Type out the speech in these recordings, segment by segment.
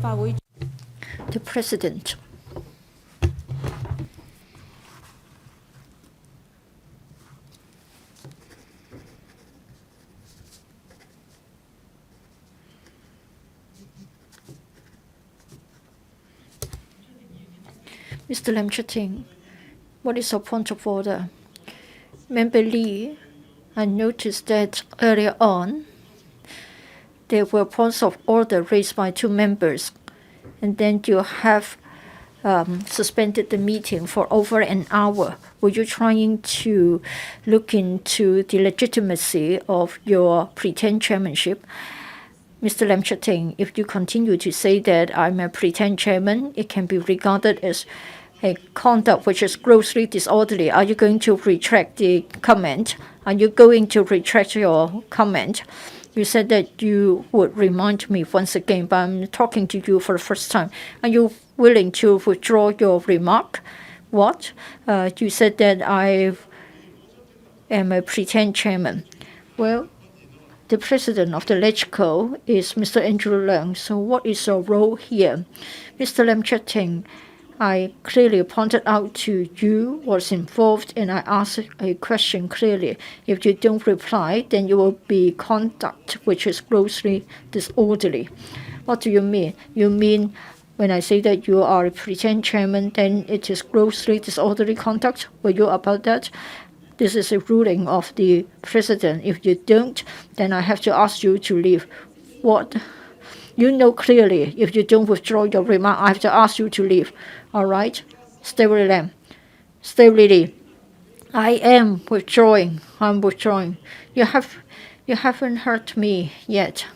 The President. Mr. Lam Chatting, what is your point of order? Member Lee, I noticed that earlier on there were points of order raised by two members, and then you have suspended the meeting for over an hour. Were you trying to look into the legitimacy of your pretend chairmanship? Mr. Lam Chatting, if you continue to say that I'm a pretend chairman, it can be regarded as a conduct which is grossly disorderly. Are you going to retract the comment? Are you going to retract your comment? You said that you would remind me once again, but I'm talking to you for the first time. Are you willing to withdraw your remark? What? You said that I am a pretend chairman. Well, the president of the LegCo is Mr. Andrew Leung. So what is your role here? Mr. Lam Chatting, I clearly pointed out to you what's involved, and I asked a question clearly. If you don't reply, then you will be conduct which is grossly disorderly. What do you mean? You mean when I say that you are a pretend chairman, then it is grossly disorderly conduct? Were you about that? This is a ruling of the president. If you don't, then I have to ask you to leave. What? You know clearly, if you don't withdraw your remark, I have to ask you to leave. All right? Stay with them. Stay ready. I am withdrawing. I'm withdrawing. You haven't heard me yet.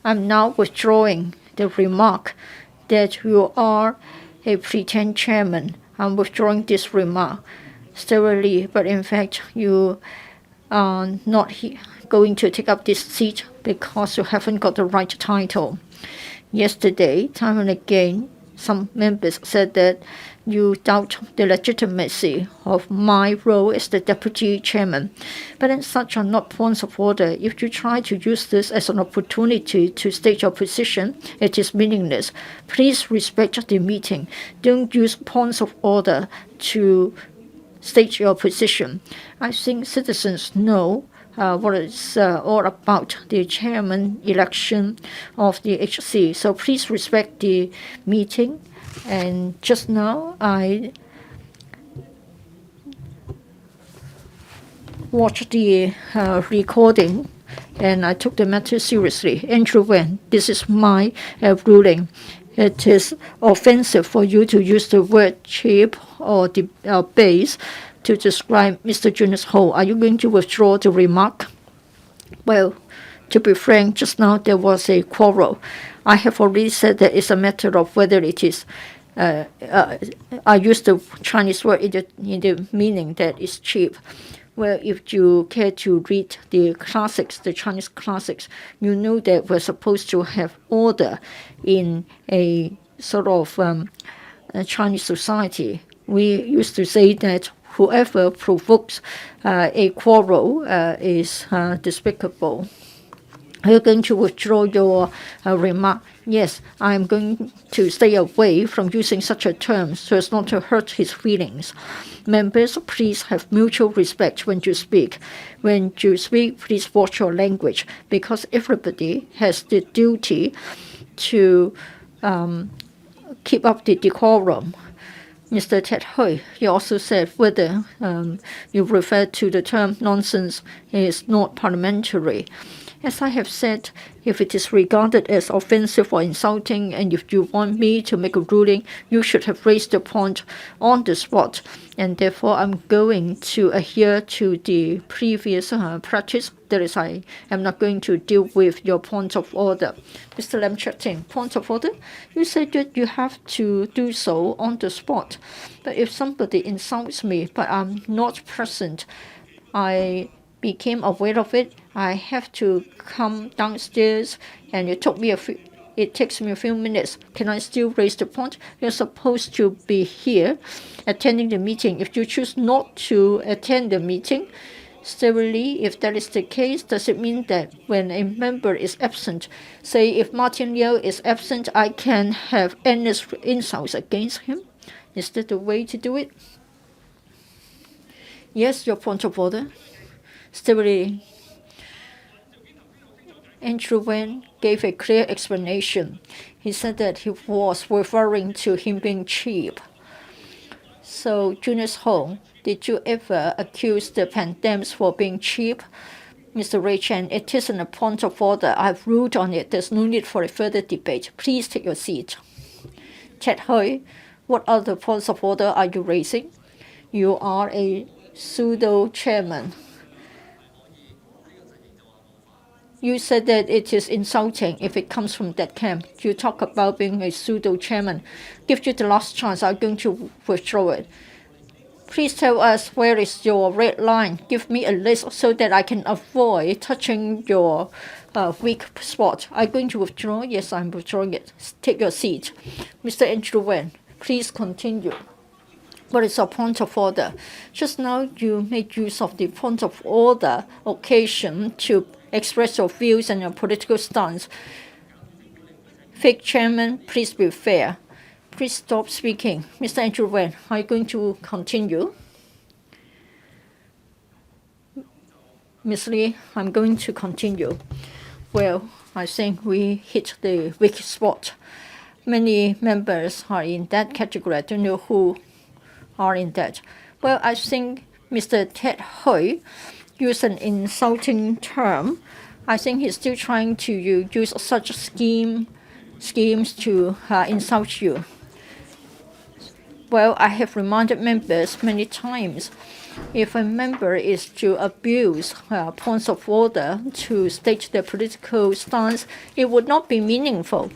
I'm now withdrawing the remark that you are a pretend chairman. I'm withdrawing this remark. Stay ready. But in fact, you are not going to take up this seat because you haven't got the right title. Yesterday, time and again, some members said that you doubt the legitimacy of my role as the deputy chairman. But then such are not points of order. If you try to use this as an opportunity to state your position, it is meaningless. Please respect the meeting. Don't use points of order to state your position. I think citizens know what it's all about, the chairman election of the HC. So please respect the meeting. And just now, I watched the recording, and I took the matter seriously. Andrew Wen, this is my ruling. It is offensive for you to use the word cheap or base to describe Mr. Jonas Ho. Are you going to withdraw the remark? Well, to be frank, just now there was a quarrel. I have already said that it's a matter of whether it is, I use the Chinese word in the meaning that is cheap. Well, if you care to read the classics, the Chinese classics, you know that we're supposed to have order in a sort of a Chinese society. We used to say that whoever provokes a quarrel is despicable. Are you going to withdraw your remark? Yes, I'm going to stay away from using such a term so as not to hurt his feelings. Members, please have mutual respect when you speak. When you speak, please watch your language, because everybody has the duty to keep up the decorum. Mr. Ted Hui, he also said whether you refer to the term nonsense is not parliamentary. As I have said, if it is regarded as offensive or insulting, and if you want me to make a ruling, you should have raised the point on the spot. And therefore, I'm going to adhere to the previous practice. That is, I am not going to deal with your point of order. Mr. Lam Chatting, point of order? You said that you have to do so on the spot. But if somebody insults me, but I'm not present, I became aware of it, I have to come downstairs, and it takes me a few minutes. Can I still raise the point? You're supposed to be here attending the meeting. If you choose not to attend the meeting, Severally, if that is the case, does it mean that when a member is absent, say if Martin Liu is absent, I can have endless insults against him? Is that the way to do it? Yes, your point of order. Stability. Andrew Wen gave a clear explanation. He said that he was referring to him being cheap. So, Junius Hong, did you ever accuse the Pandems for being cheap? Mr. Ray Chan, it isn't a point of order. I've ruled on it. There's no need for a further debate. Please take your seat. Ted Hui, what other points of order are you raising? You are a pseudo-chairman. You said that it is insulting if it comes from that camp. You talk about being a pseudo-chairman. Give you the last chance. I'm going to withdraw it. Please tell us where is your red line. Give me a list so that I can avoid touching your weak spot. I'm going to withdraw. Yes, I'm withdrawing it. Take your seat. Mr. Andrew Wen, please continue. What is your point of order? Just now you made use of the point of order occasion to express your views and your political stance. Fake chairman, please be fair. Please stop speaking. Mr. Andrew Wen, are you going to continue? Ms. Lee, I'm going to continue. Well, I think we hit the weak spot. Many members are in that category. I don't know who are in that. Well, I think Mr. Ted Hui used an insulting term. I think he's still trying to use such schemes to insult you. Well, I have reminded members many times, if a member is to abuse points of order to state their political stance, it would not be meaningful.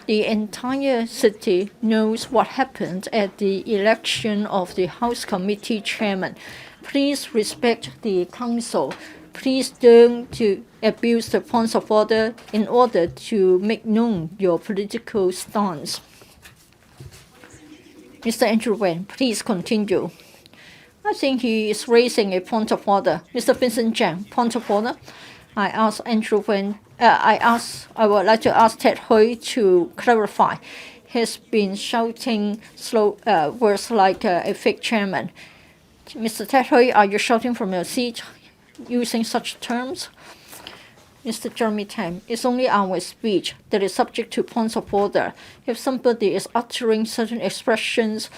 The entire city knows what happened at the election of the House Committee chairman. Please respect the council. Please don't abuse the points of order in order to make known your political stance. Mr. Andrew Wen, please continue. I think he is raising a point of order. Mr. Vincent Jiang, point of order. I asked Andrew Wen. I would like to ask Ted Hui to clarify. He's been shouting words like a fake chairman. Mr. Ted Hui, are you shouting from your seat using such terms? Mr. Jeremy Tam, it's only our speech that is subject to points of order. If somebody is uttering certain expressions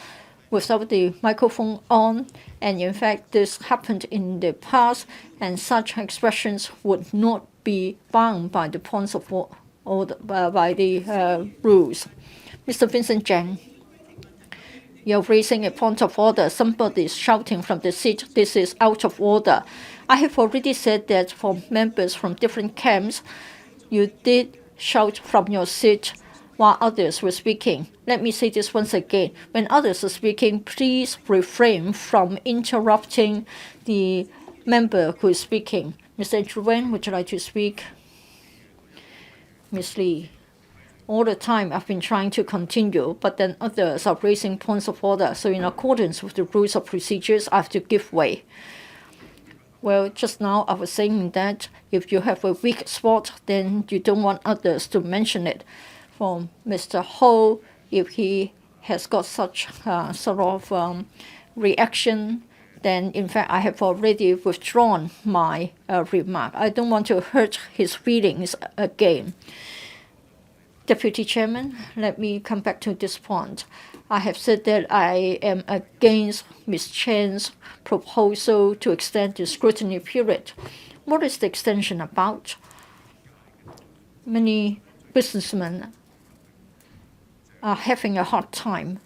without the microphone on, and in fact this happened in the past, and such expressions would not be bound by the points of order, by the rules. Mr. Vincent Jiang, you're raising a point of order. Somebody is shouting from the seat. This is out of order. I have already said that for members from different camps, you did shout from your seat while others were speaking. Let me say this once again. When others are speaking, please refrain from interrupting the member who is speaking. Mr. Andrew Wen, would you like to speak? Ms. Lee, all the time I've been trying to continue, but then others are raising points of order. So in accordance with the rules of procedures, I have to give way. Well, just now I was saying that if you have a weak spot, then you don't want others to mention it. For Mr. Ho, if he has got such sort of reaction, then in fact I have already withdrawn my remark. I don't want to hurt his feelings again. Deputy Chairman, let me come back to this point. I have said that I am against Ms. Chan's proposal to extend the scrutiny period. What is the extension about? Many businessmen are having a hard time.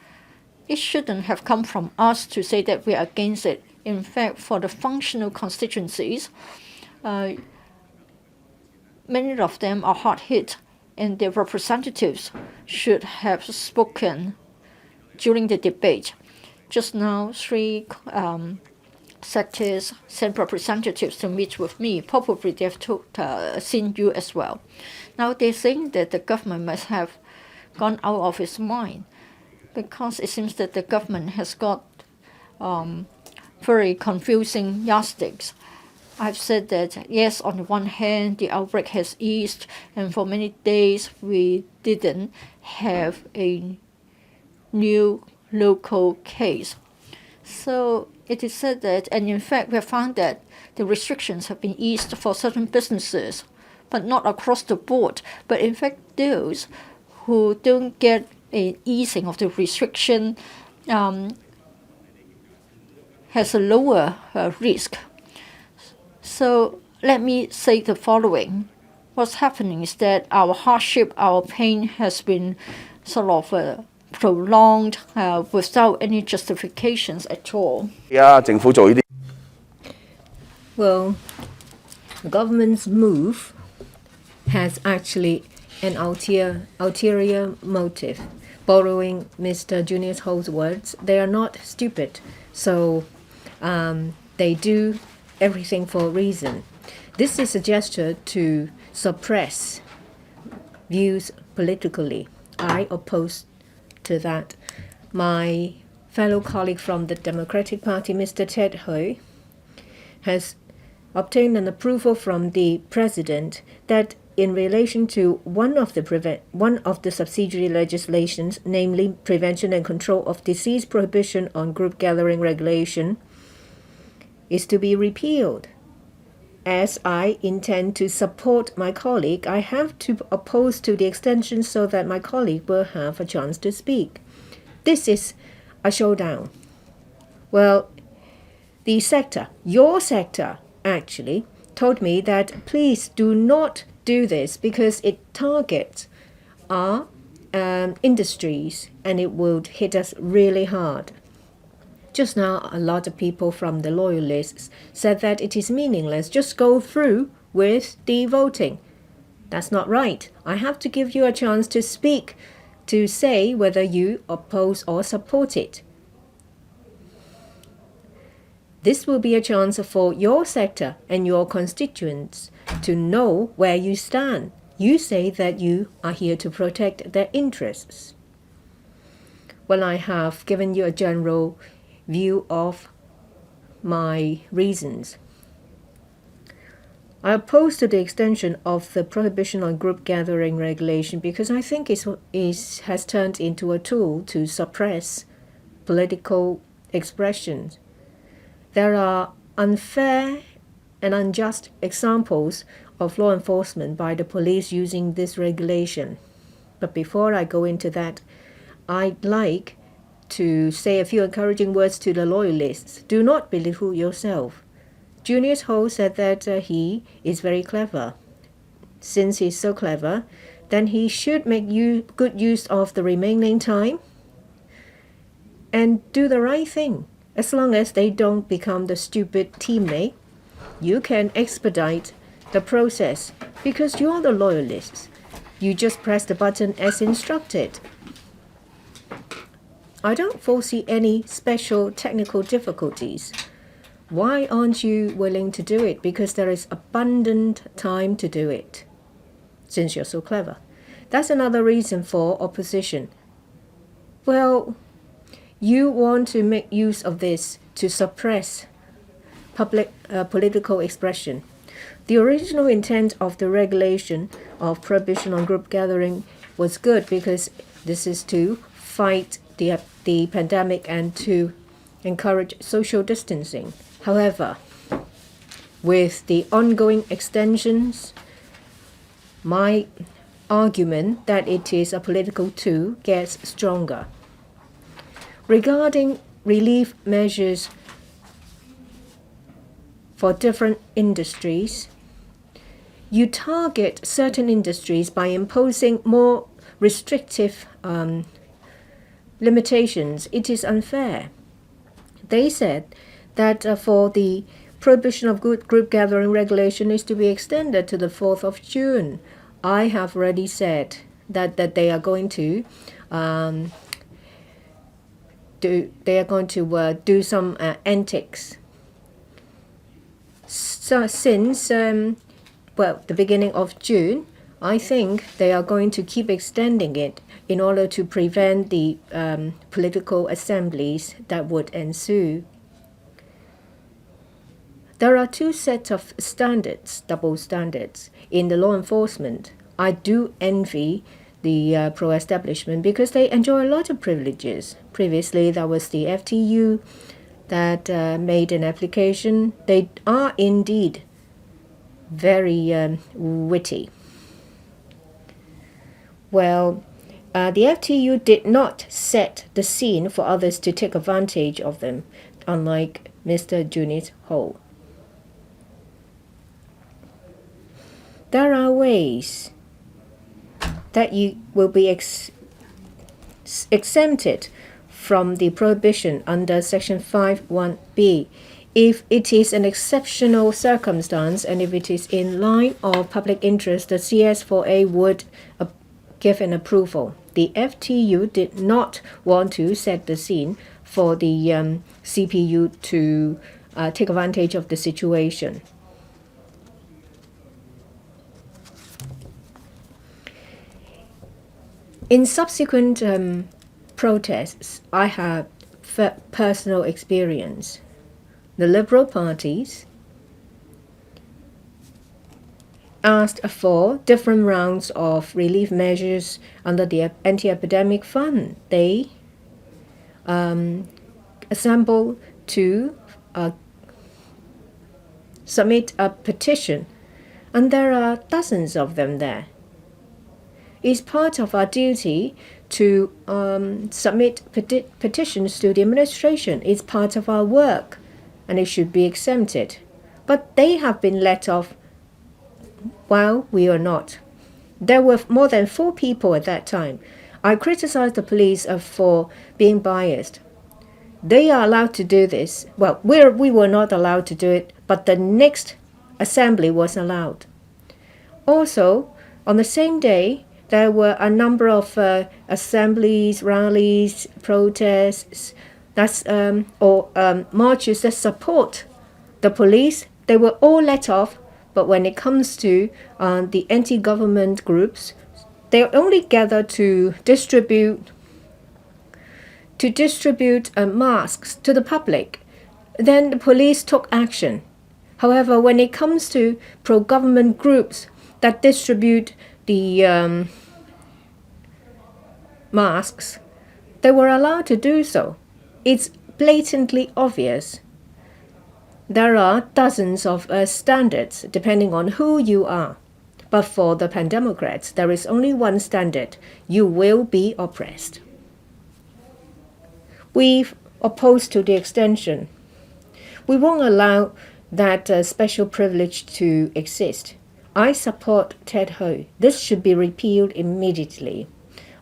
It shouldn't have come from us to say that we are against it. In fact, for the functional constituencies, many of them are hard hit, and their representatives should have spoken during the debate. Just now, 3 sectors sent representatives to meet with me. Probably they have seen you as well. Now they're saying that the government must have gone out of its mind, because it seems that the government has got very confusing yardsticks. I've said that, yes, on the one hand, the outbreak has eased, and for many days we didn't have a new local case. So it is said that, and in fact, we have found that the restrictions have been eased for certain businesses, but not across the board. But in fact, those who don't get an easing of the restriction has a lower risk. So let me say the following. What's happening is that our hardship, our pain has been sort of prolonged without any justifications at all. Well, the government's move has actually an ulterior motive. Borrowing Mr. Julius Ho's words, they are not stupid, so they do everything for a reason. This is a gesture to suppress views politically. I oppose to that. My fellow colleague from the Democratic Party, Mr. Ted Hui, has obtained an approval from the President that in relation to one of the subsidiary legislations, namely Prevention and Control of Disease Prohibition on Group Gathering Regulation, is to be repealed. As I intend to support my colleague, I have to oppose to the extension so that my colleague will have a chance to speak. This is a showdown. Well, the sector, your sector, actually told me that please do not do this because it targets our industries and it would hit us really hard. Just now, a lot of people from the loyalists said that it is meaningless. Just go through with the voting. That's not right. I have to give you a chance to speak, to say whether you oppose or support it. This will be a chance for your sector and your constituents to know where you stand. You say that you are here to protect their interests. Well, I have given you a general view of my reasons. I oppose to the extension of the prohibition on group gathering regulation because I think it has turned into a tool to suppress political expressions. There are unfair and unjust examples of law enforcement by the police using this regulation. But before I go into that, I'd like to say a few encouraging words to the loyalists. Do not belittle yourself. Julius Ho said that he is very clever. Since he's so clever, then he should make good use of the remaining time and do the right thing. As long as they don't become the stupid teammate, you can expedite the process because you're the loyalists. You just press the button as instructed. I don't foresee any special technical difficulties. Why aren't you willing to do it? Because there is abundant time to do it, since you're so clever. That's another reason for opposition. Well, you want to make use of this to suppress public political expression. The original intent of the regulation of prohibition on group gathering was good because this is to fight the pandemic and to encourage social distancing. However, with the ongoing extensions, my argument that it is a political tool gets stronger. Regarding relief measures for different industries, you target certain industries by imposing more restrictive limitations. It is unfair. They said that for the prohibition of group gathering regulation is to be extended to the 4th of June. I have already said that they are going to do some antics. So since the beginning of June, I think they are going to keep extending it in order to prevent the political assemblies that would ensue. There are two sets of standards, double standards, in the law enforcement. I do envy the pro-establishment because they enjoy a lot of privileges. Previously, there was the FTU that made an application. They are indeed very witty. Well, the FTU did not set the scene for others to take advantage of them, unlike Mr. Junius Ho. There are ways that you will be exempted from the prohibition under Section 5(1)(b) if it is an exceptional circumstance and if it is in line of public interest. The CS4A would give an approval. The FTU did not want to set the scene for the CPU to take advantage of the situation. In subsequent protests, I have personal experience. The Liberal parties asked for different rounds of relief measures under the anti-epidemic fund. They assembled to submit a petition, and there are dozens of them there. It's part of our duty to submit petitions to the administration. It's part of our work, and it should be exempted. But they have been let off while we are not. There were more than 4 people at that time. I criticized the police for being biased. They are allowed to do this. Well, we were not allowed to do it, but the next assembly was allowed. Also, on the same day, there were a number of assemblies, rallies, protests, marches that support the police. They were all let off, but when it comes to the anti-government groups, they only gather to distribute masks to the public. Then the police took action. However, when it comes to pro-government groups that distribute the masks, they were allowed to do so. It's blatantly obvious. There are dozens of standards depending on who you are. But for the Pan-Democrats, there is only one standard. You will be oppressed. We've opposed to the extension. We won't allow that special privilege to exist. I support Ted Hui. This should be repealed immediately.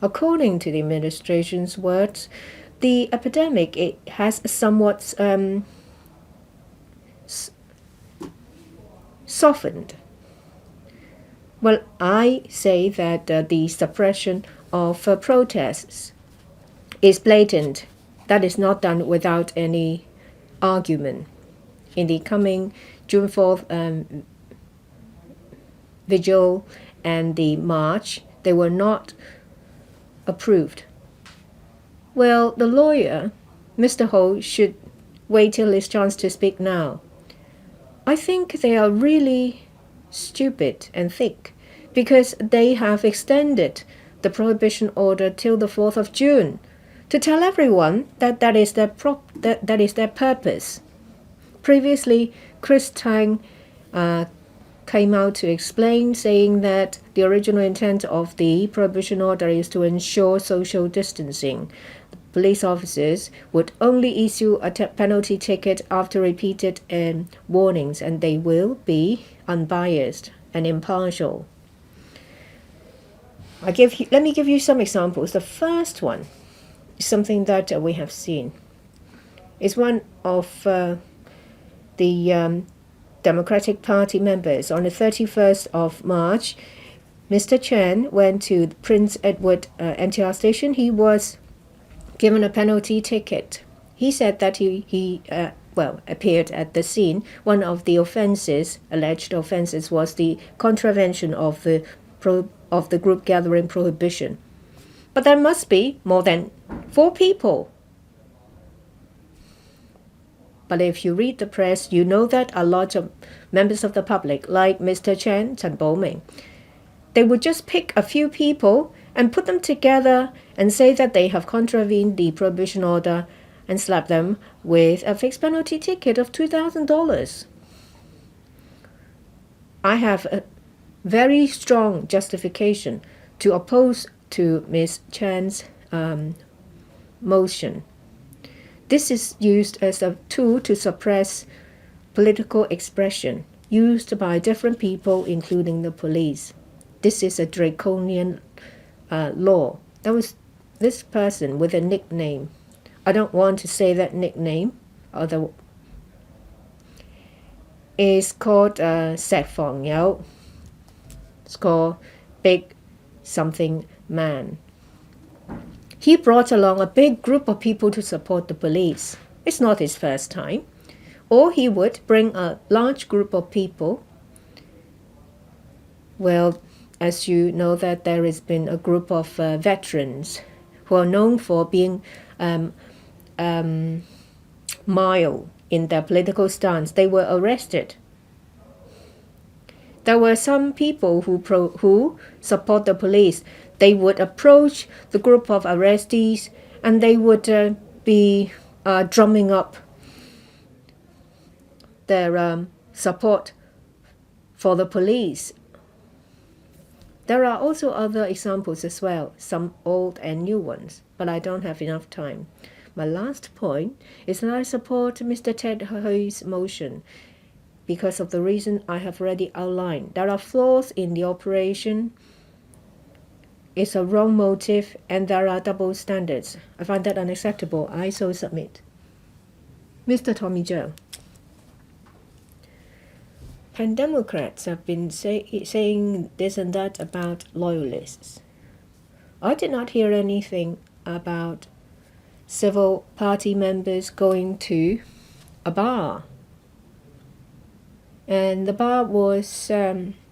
According to the administration's words, the epidemic has somewhat softened. Well, I say that the suppression of protests is blatant. That is not done without any argument. In the coming June 4th vigil and the march, they were not approved. Well, the lawyer, Mr. Ho, should wait till his chance to speak now. I think they are really stupid and thick because they have extended the prohibition order till the 4th of June to tell everyone that that is their purpose. Previously, Chris Tang came out to explain, saying that the original intent of the prohibition order is to ensure social distancing. Police officers would only issue a penalty ticket after repeated warnings, and they will be unbiased and impartial. Let me give you some examples. The first one is something that we have seen. It's one of the Democratic Party members. On the 31st of March, Mr. Chan went to Prince Edward NTR station. He was given a penalty ticket. He said that he appeared at the scene. One of the alleged offenses, was the contravention of the group gathering prohibition. But there must be more than 4 people. But if you read the press, you know that a lot of members of the public, like Mr. Chan Hoi-yan, they would just pick a few people and put them together and say that they have contravened the prohibition order and slap them with a fixed penalty ticket of $2,000. I have a very strong justification to oppose to Ms. Chan's motion. This is used as a tool to suppress political expression used by different people, including the police. This is a draconian law. That was this person with a nickname. I don't want to say that nickname, although it's called Sek Fong Yao. It's called Big Something Man. He brought along a big group of people to support the police. It's not his first time. Or he would bring a large group of people. Well, as you know that there has been a group of veterans who are known for being mild in their political stance. They were arrested. There were some people who support the police. They would approach the group of arrestees and they would be drumming up their support for the police. There are also other examples as well, some old and new ones, but I don't have enough time. My last point is that I support Mr. Ted Hoi's motion because of the reason I have already outlined. There are flaws in the operation, it's a wrong motive, and there are double standards. I find that unacceptable. I so submit. Mr. Tommy Joe. And Democrats have been saying this and that about loyalists. I did not hear anything about civil party members going to a bar. And the bar was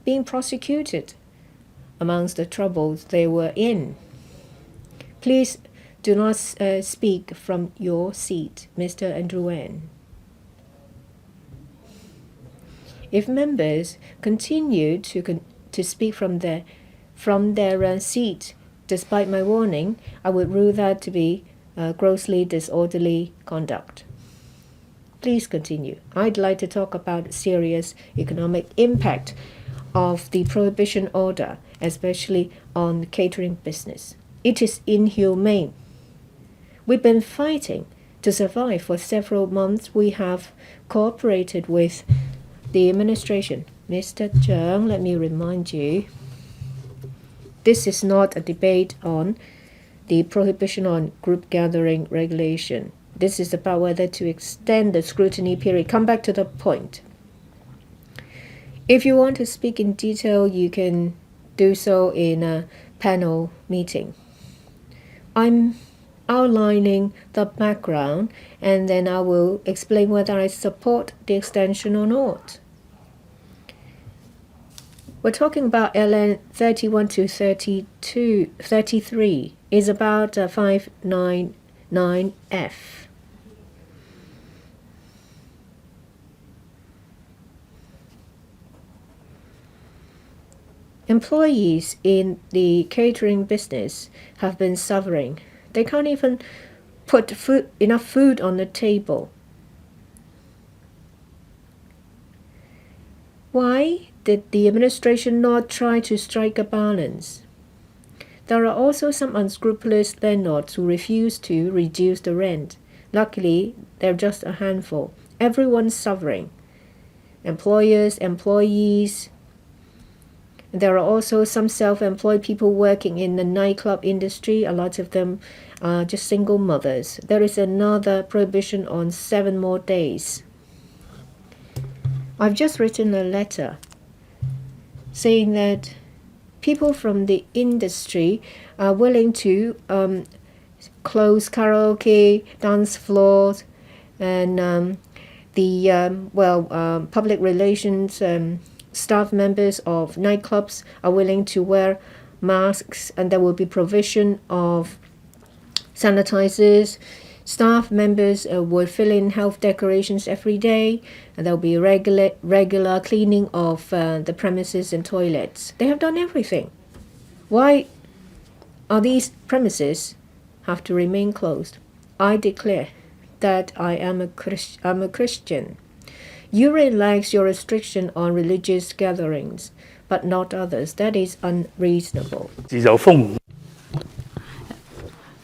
being prosecuted amongst the troubles they were in. Please do not speak from your seat, Mr. Andrew Wen. If members continue to speak from their seat, despite my warning, I would rule that to be grossly disorderly conduct. Please continue. I'd like to talk about serious economic impact of the prohibition order, especially on the catering business. It is inhumane. We've been fighting to survive for several months. We have cooperated with the administration. Mr. Cheung, let me remind you, this is not a debate on the prohibition on group gathering regulation. This is about whether to extend the scrutiny period. Come back to the point. If you want to speak in detail, you can do so in a panel meeting. I'm outlining the background and then I will explain whether I support the extension or not. We're talking about LN 31 to 33 is about 599F. Employees in the catering business have been suffering. They can't even put enough food on the table. Why did the administration not try to strike a balance? There are also some unscrupulous landlords who refuse to reduce the rent. Luckily, they're just a handful. Everyone's suffering. Employers, employees. There are also some self-employed people working in the nightclub industry. A lot of them are just single mothers. There is another prohibition on 7 more days. I've just written a letter saying that people from the industry are willing to close karaoke, dance floors, and public relations staff members of nightclubs are willing to wear masks, and there will be provision of sanitizers Staff members will fill in health declarations every day, and there'll be regular cleaning of the premises and toilets. They have done everything. Why are these premises have to remain closed? I declare that I am a Christian. You relax your restriction on religious gatherings, but not others. That is unreasonable.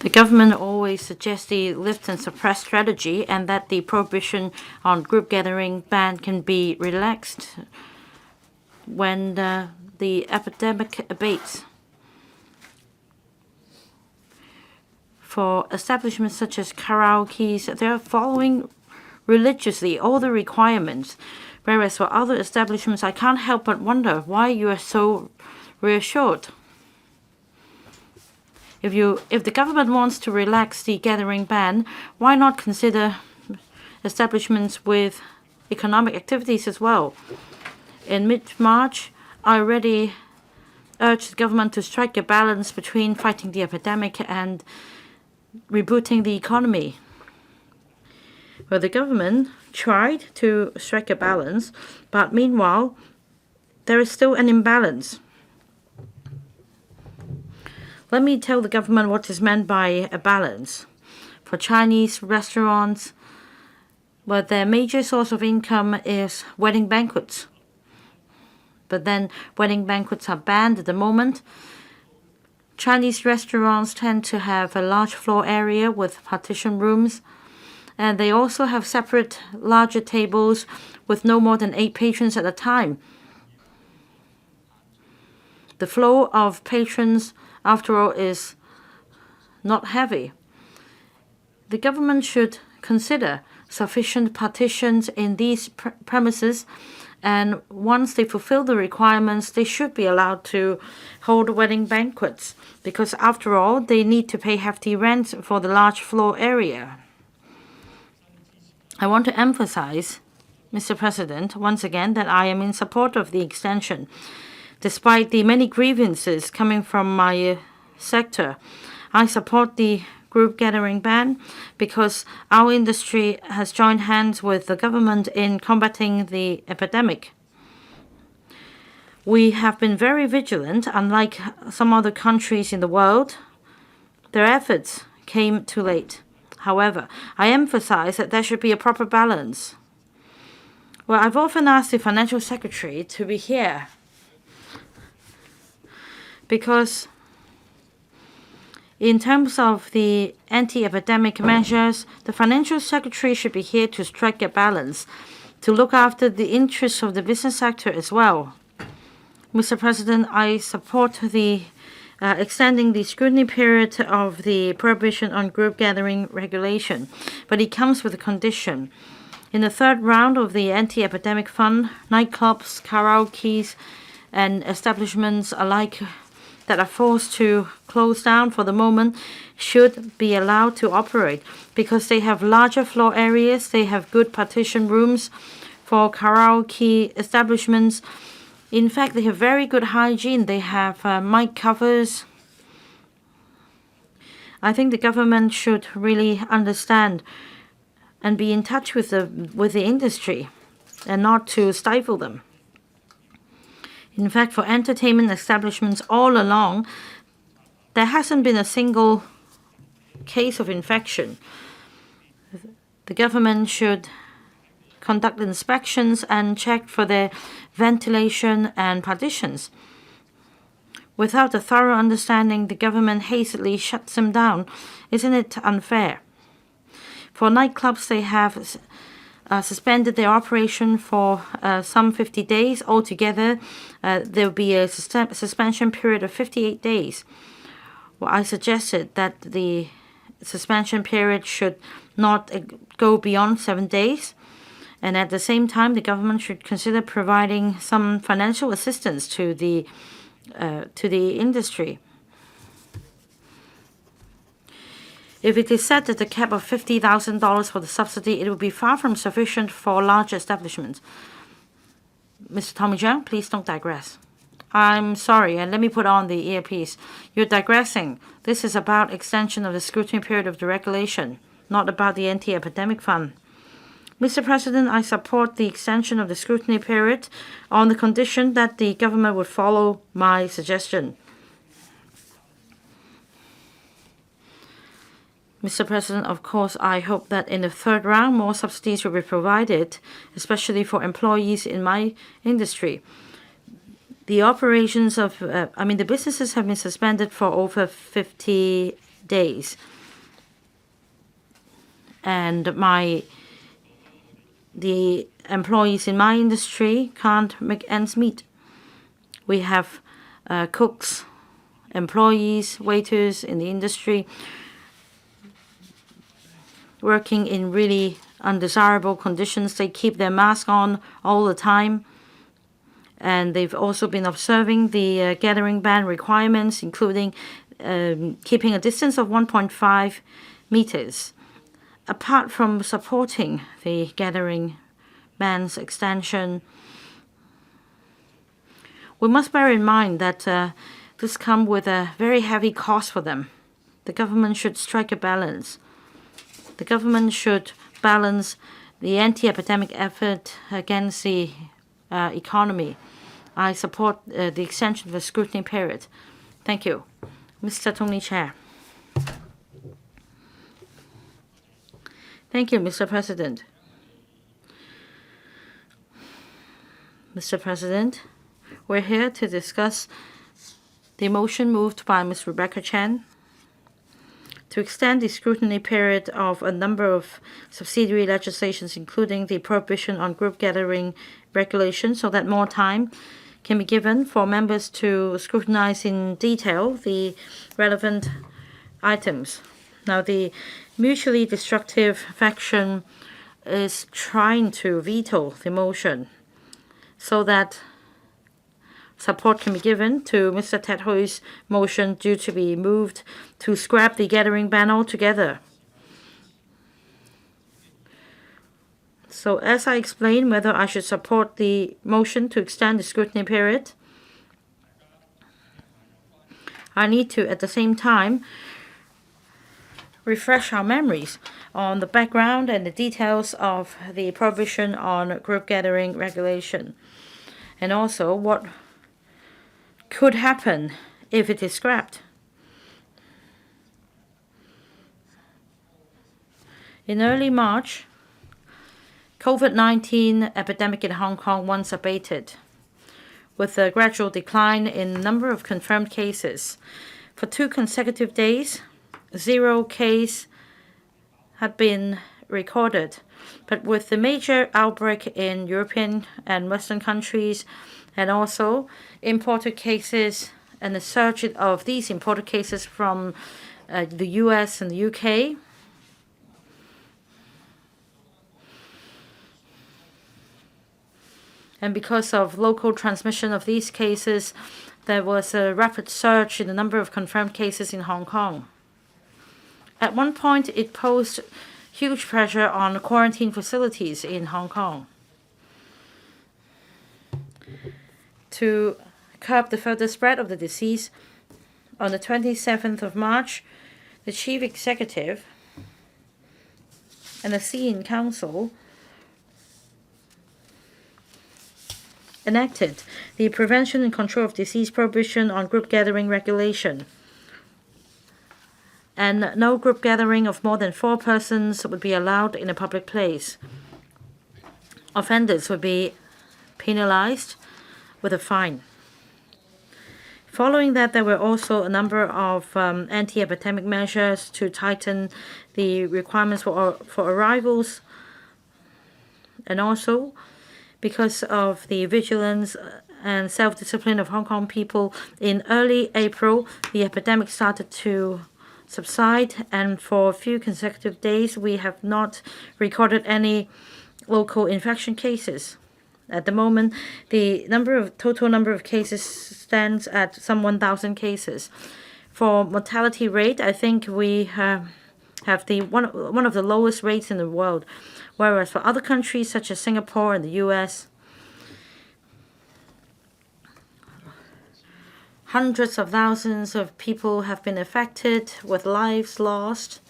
The government always suggests the lift and suppress strategy and that the prohibition on group gathering ban can be relaxed when the epidemic abates. For establishments such as karaokes, they are following religiously all the requirements, whereas for other establishments, I can't help but why you are so reassured. If the government wants to relax the gathering ban, why not consider establishments with economic activities as well? In mid-March, I already urged the government to strike a balance between fighting the epidemic and rebooting the economy. Well, the government tried to strike a balance, but meanwhile, there is still an imbalance. Let me tell the government what is meant by a balance. For Chinese restaurants, well, their major source of income is wedding banquets. But then wedding banquets are banned at the moment. Chinese restaurants tend to have a large floor area with partition rooms, and they also have separate larger tables with no more than 8 patrons at a time. The flow of patrons, after all, is not heavy. The government should consider sufficient partitions in these premises, and once they fulfill the requirements, they should be allowed to hold wedding banquets, because after all, they need to pay hefty rent for the large floor area. I want to emphasize, Mr. President, once again, that I am in support of the extension. Despite the many grievances coming from my sector, I support the group gathering ban because our industry has joined hands with the government in combating the epidemic. We have been very vigilant, unlike some other countries in the world. Their efforts came too late. However, I emphasize that there should be a proper balance. Well, I've often asked the Financial Secretary to be here because in terms of the anti-epidemic measures, the Financial Secretary should be here to strike a balance, to look after the interests of the business sector as well. Mr. President, I support the extending the scrutiny period of the prohibition on group gathering regulation, but it comes with a condition. In the third round of the anti-epidemic fund, nightclubs, karaokes, and establishments alike that are forced to close down for the moment should be allowed to operate because they have larger floor areas, they have good partition rooms. For karaoke establishments, in fact, they have very good hygiene. They have mic covers. I think the government should really understand and be in touch with the industry and not to stifle them. In fact, for entertainment establishments all along, there hasn't been a single case of infection. The government should conduct inspections and check for their ventilation and partitions. Without a thorough understanding, the government hastily shuts them down. Isn't it unfair? For nightclubs, they have suspended their operation for some 50 days. Altogether, there will be a suspension period of 58 days. Well, I suggested that the suspension period should not go beyond 7 days. And at the same time, the government should consider providing some financial assistance to the industry. If it is set at a cap of $50,000 for the subsidy, it will be far from sufficient for large establishments. Mr. Tommy Zhang, please don't digress. I'm sorry, and let me put on the earpiece. You're digressing. This is about extension of the scrutiny period of the regulation. not about the anti-epidemic fund. Mr. President, I support the extension of the scrutiny period on the condition that the government would follow my suggestion. Mr. President, of course, I hope that in the third round, more subsidies will be provided, especially for employees in my industry. The operations of, the businesses have been suspended for over 50 days. And the employees in my industry can't make ends meet. We have cooks, employees, waiters in the industry working in really undesirable conditions. They keep their mask on all the time. And they've also been observing the gathering ban requirements, including keeping a distance of 1.5 meters. Apart from supporting the gathering ban's extension, we must bear in mind that this comes with a very heavy cost for them. The government should strike a balance. The government should balance the anti-epidemic effort against the economy. I support the extension of the scrutiny period. Thank you. Mr. Tony Chair. Thank you, Mr. President. Mr. President, we're here to discuss the motion moved by Ms. Rebecca Chan to extend the scrutiny period of a number of subsidiary legislations, including the prohibition on group gathering regulation, so that more time can be given for members to scrutinize in detail the relevant items. Now, the mutually destructive faction is trying to veto the motion so that support can be given to Mr. Ted Hoi's motion due to be moved to scrap the gathering ban altogether. So as I explained whether I should support the motion to extend the scrutiny period, I need to at the same time refresh our memories on the background and the details of the prohibition on group gathering regulation, and also what could happen if it is scrapped. In early March, COVID-19 epidemic in Hong Kong once abated, with a gradual decline in number of confirmed cases. For 2 consecutive days, 0 case had been recorded. But with the major outbreak in European and Western countries, and also imported cases and the surge of these imported cases from the US and the UK, and because of local transmission of these cases, there was a rapid surge in the number of confirmed cases in Hong Kong. At one point, it posed huge pressure on quarantine facilities in Hong Kong. To curb the further spread of the disease, on the 27th of March, the Chief Executive and the CN Council enacted the Prevention and Control of Disease Prohibition on Group Gathering Regulation. And no group gathering of more than 4 persons would be allowed in a public place. Offenders would be penalized with a fine. Following that, there were also a number of anti-epidemic measures to tighten the requirements for arrivals, and also because of the vigilance and self-discipline of Hong Kong people, in early April, the epidemic started to subside, and for a few consecutive days, we have not recorded any local infection cases. At the moment, the total number of cases stands at some 1,000 cases. For mortality rate, I think we have one of the lowest rates in the world, whereas for other countries such as Singapore and the US, hundreds of thousands of people have been affected with lives lost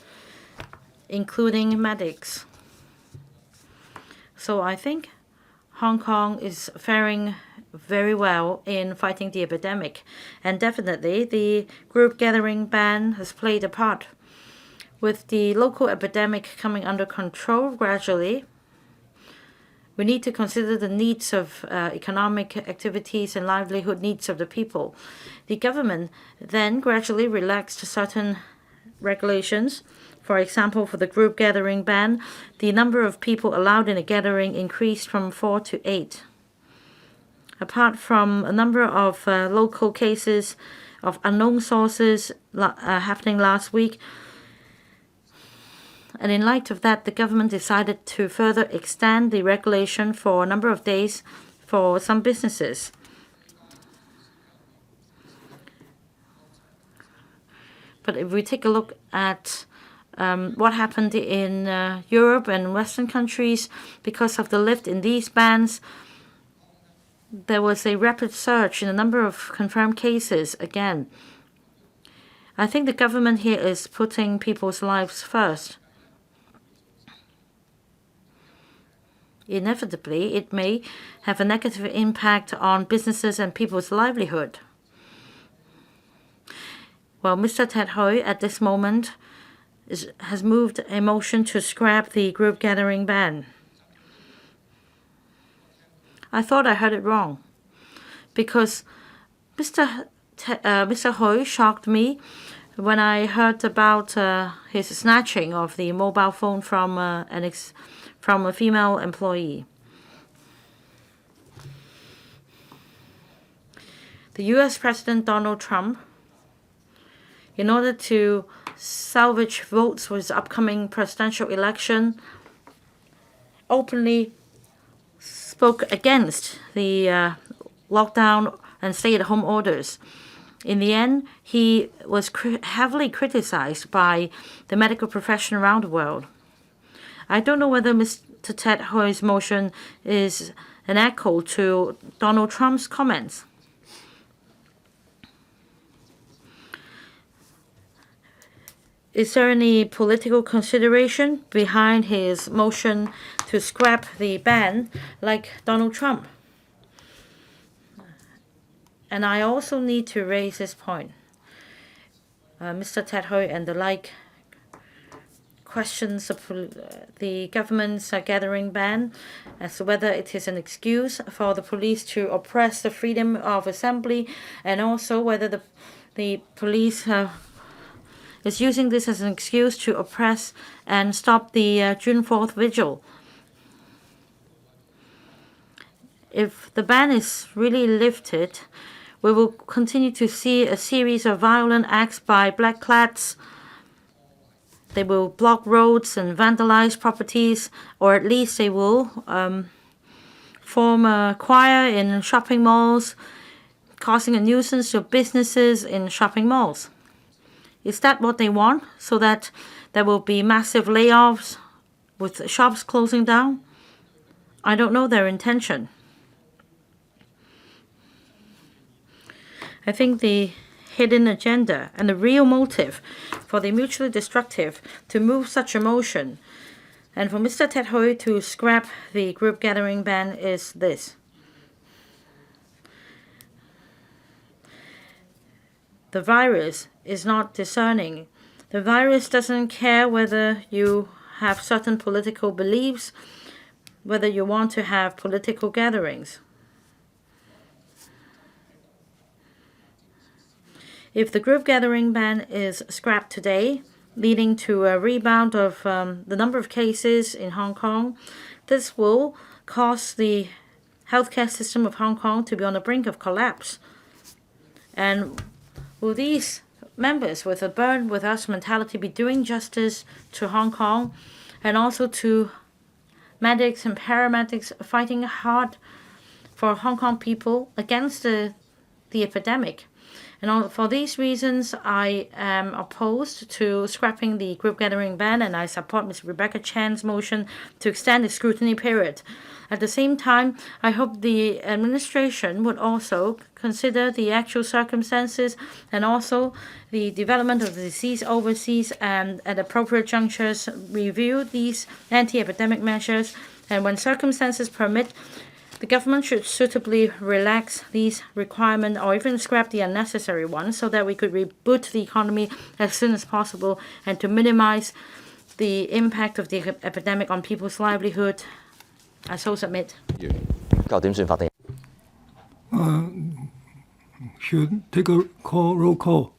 including medics. So I think Hong Kong is faring very well in fighting the epidemic, and definitely the group gathering ban has played a part. With the local epidemic coming under control gradually, we need to consider the needs of economic activities and livelihood needs of the people. The government then gradually relaxed certain regulations. For example, for the group gathering ban, the number of people allowed in a gathering increased from 4 to 8. Apart from a number of local cases of unknown sources happening last week, and in light of that, the government decided to further extend the regulation for a number of days for some businesses. But if we take a look at what happened in Europe and Western countries, because of the lift in these bans, there was a rapid surge in the number of confirmed cases again. I think the government here is putting people's lives first. Inevitably, it may have a negative impact on businesses and people's livelihood. Well, Mr. Ted Hui at this moment has moved a motion to scrap the group gathering ban. I thought I heard it wrong, because Mr. Hui shocked me when I heard about his snatching of the mobile phone from a female employee. The U.S. President Donald Trump, in order to salvage votes for his upcoming presidential election, openly spoke against the lockdown and stay-at-home orders. In the end, he was heavily criticized by the medical profession around the world. I don't know whether Mr. Ted Hui's motion is an echo to Donald Trump's comments. Is there any political consideration behind his motion to scrap the ban like Donald Trump? And I also need to raise this point. Mr. Ted Hui and the like questions the government's gathering ban as to whether it is an excuse for the police to oppress the freedom of assembly, and also whether the police is using this as an excuse to oppress and stop the June 4th vigil. If the ban is really lifted, we will continue to see a series of violent acts by blackclads. They will block roads and vandalize properties, or at least they will form a choir in shopping malls, causing a nuisance to businesses in shopping malls. Is that what they want, so that there will be massive layoffs with shops closing down? I don't know their intention. I think the hidden agenda and the real motive for the mutually destructive to move such a motion and for Mr. Ted Hui to scrap the group gathering ban is this. The virus is not discerning. The virus doesn't care whether you have certain political beliefs, whether you want to have political gatherings. If the group gathering ban is scrapped today, leading to a rebound of the number of cases in Hong Kong, this will cause the healthcare system of Hong Kong to be on the brink of collapse. And will these members with a burn with us mentality be doing justice to Hong Kong and also to medics and paramedics fighting hard for Hong Kong people against the epidemic? And for these reasons, I am opposed to scrapping the group gathering ban, and I support Ms. Rebecca Chan's motion to extend the scrutiny period. At the same time, I hope the administration would also consider the actual circumstances and also the development of the disease overseas, and at appropriate junctures review these anti-epidemic measures. And when circumstances permit, the government should suitably relax these requirements or even scrap the unnecessary ones so that we could reboot the economy as soon as possible and to minimize the impact of the epidemic on people's livelihood. I so submit. 9點算法定。 Should take a roll call.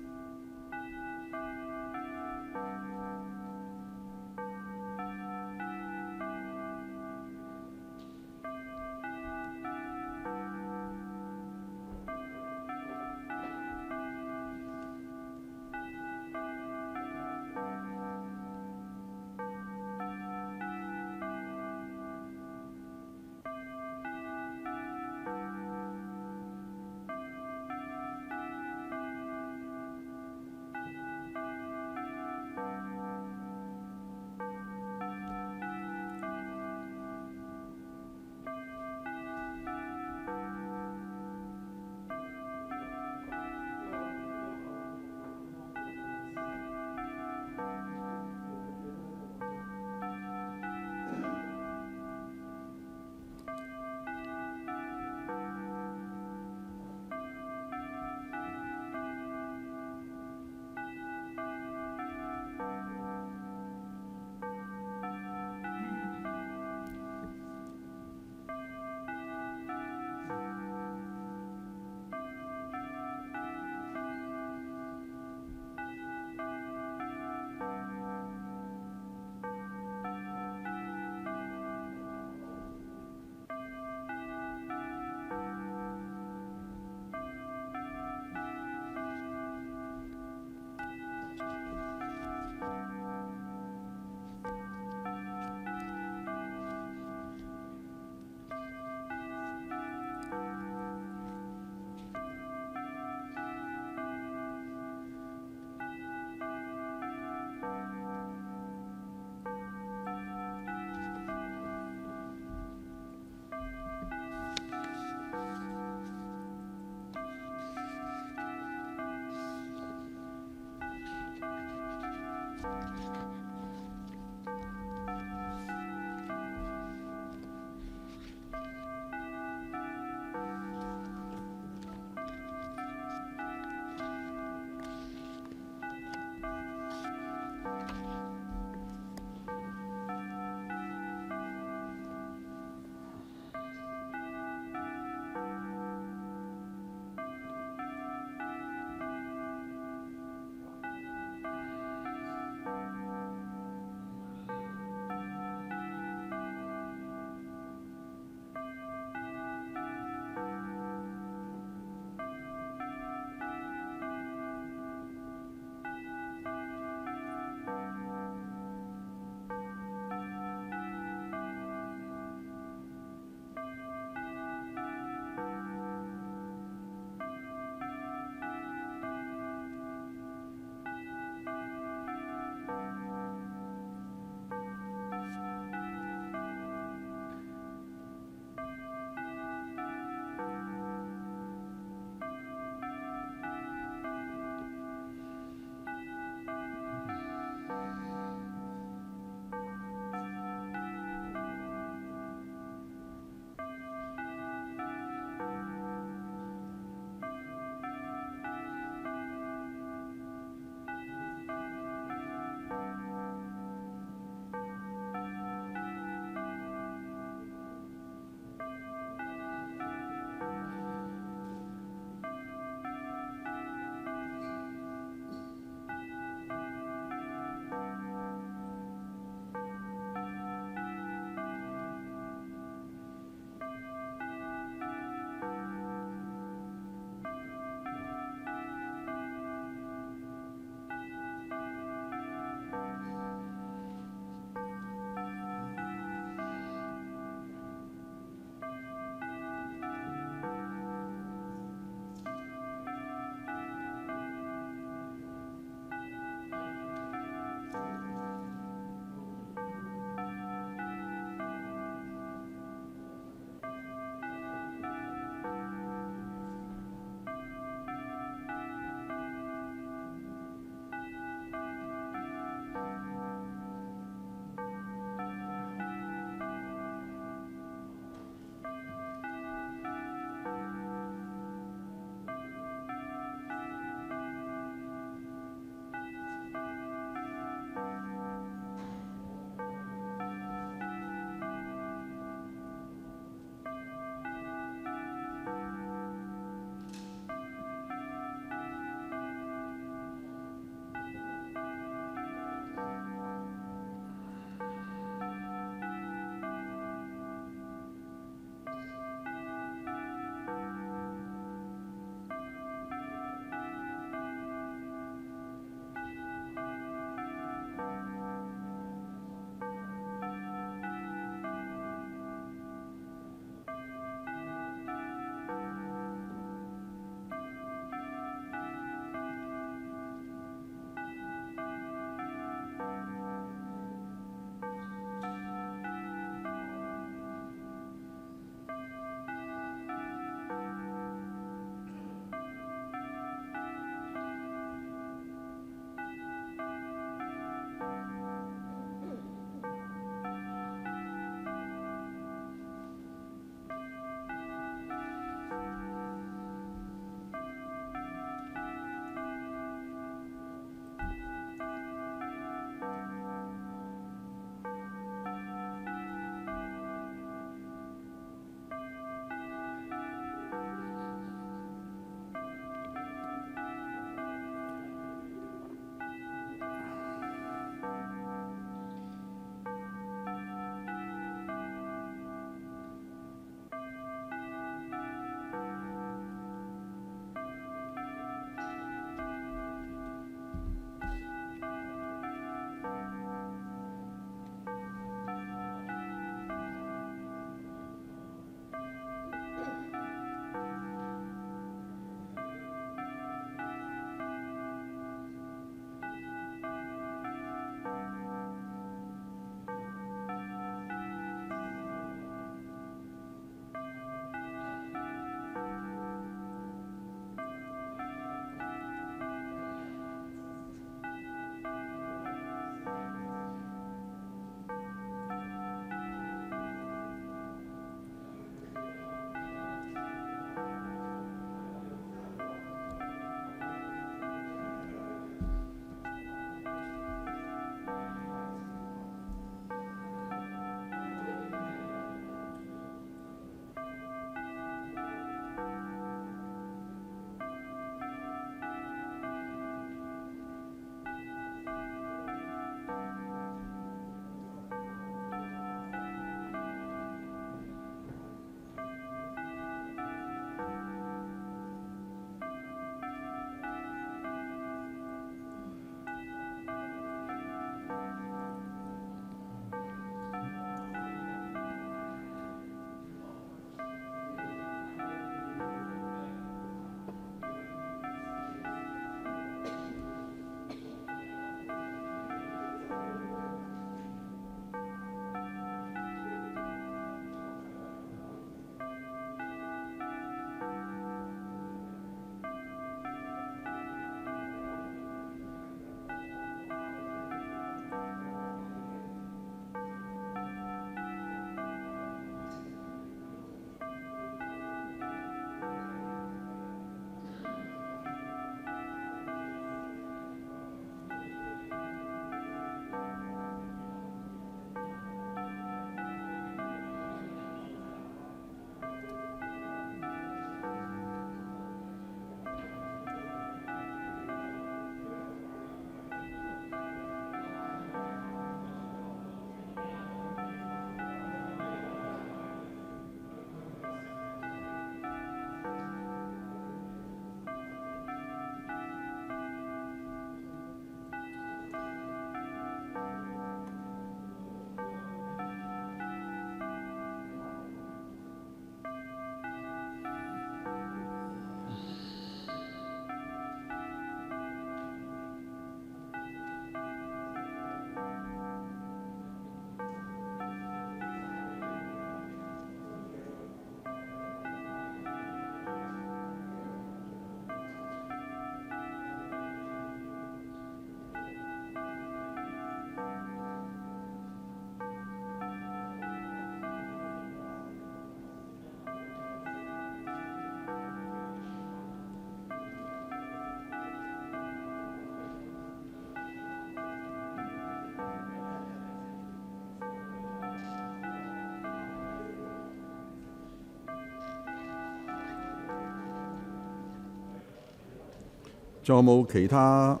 仲有冇其他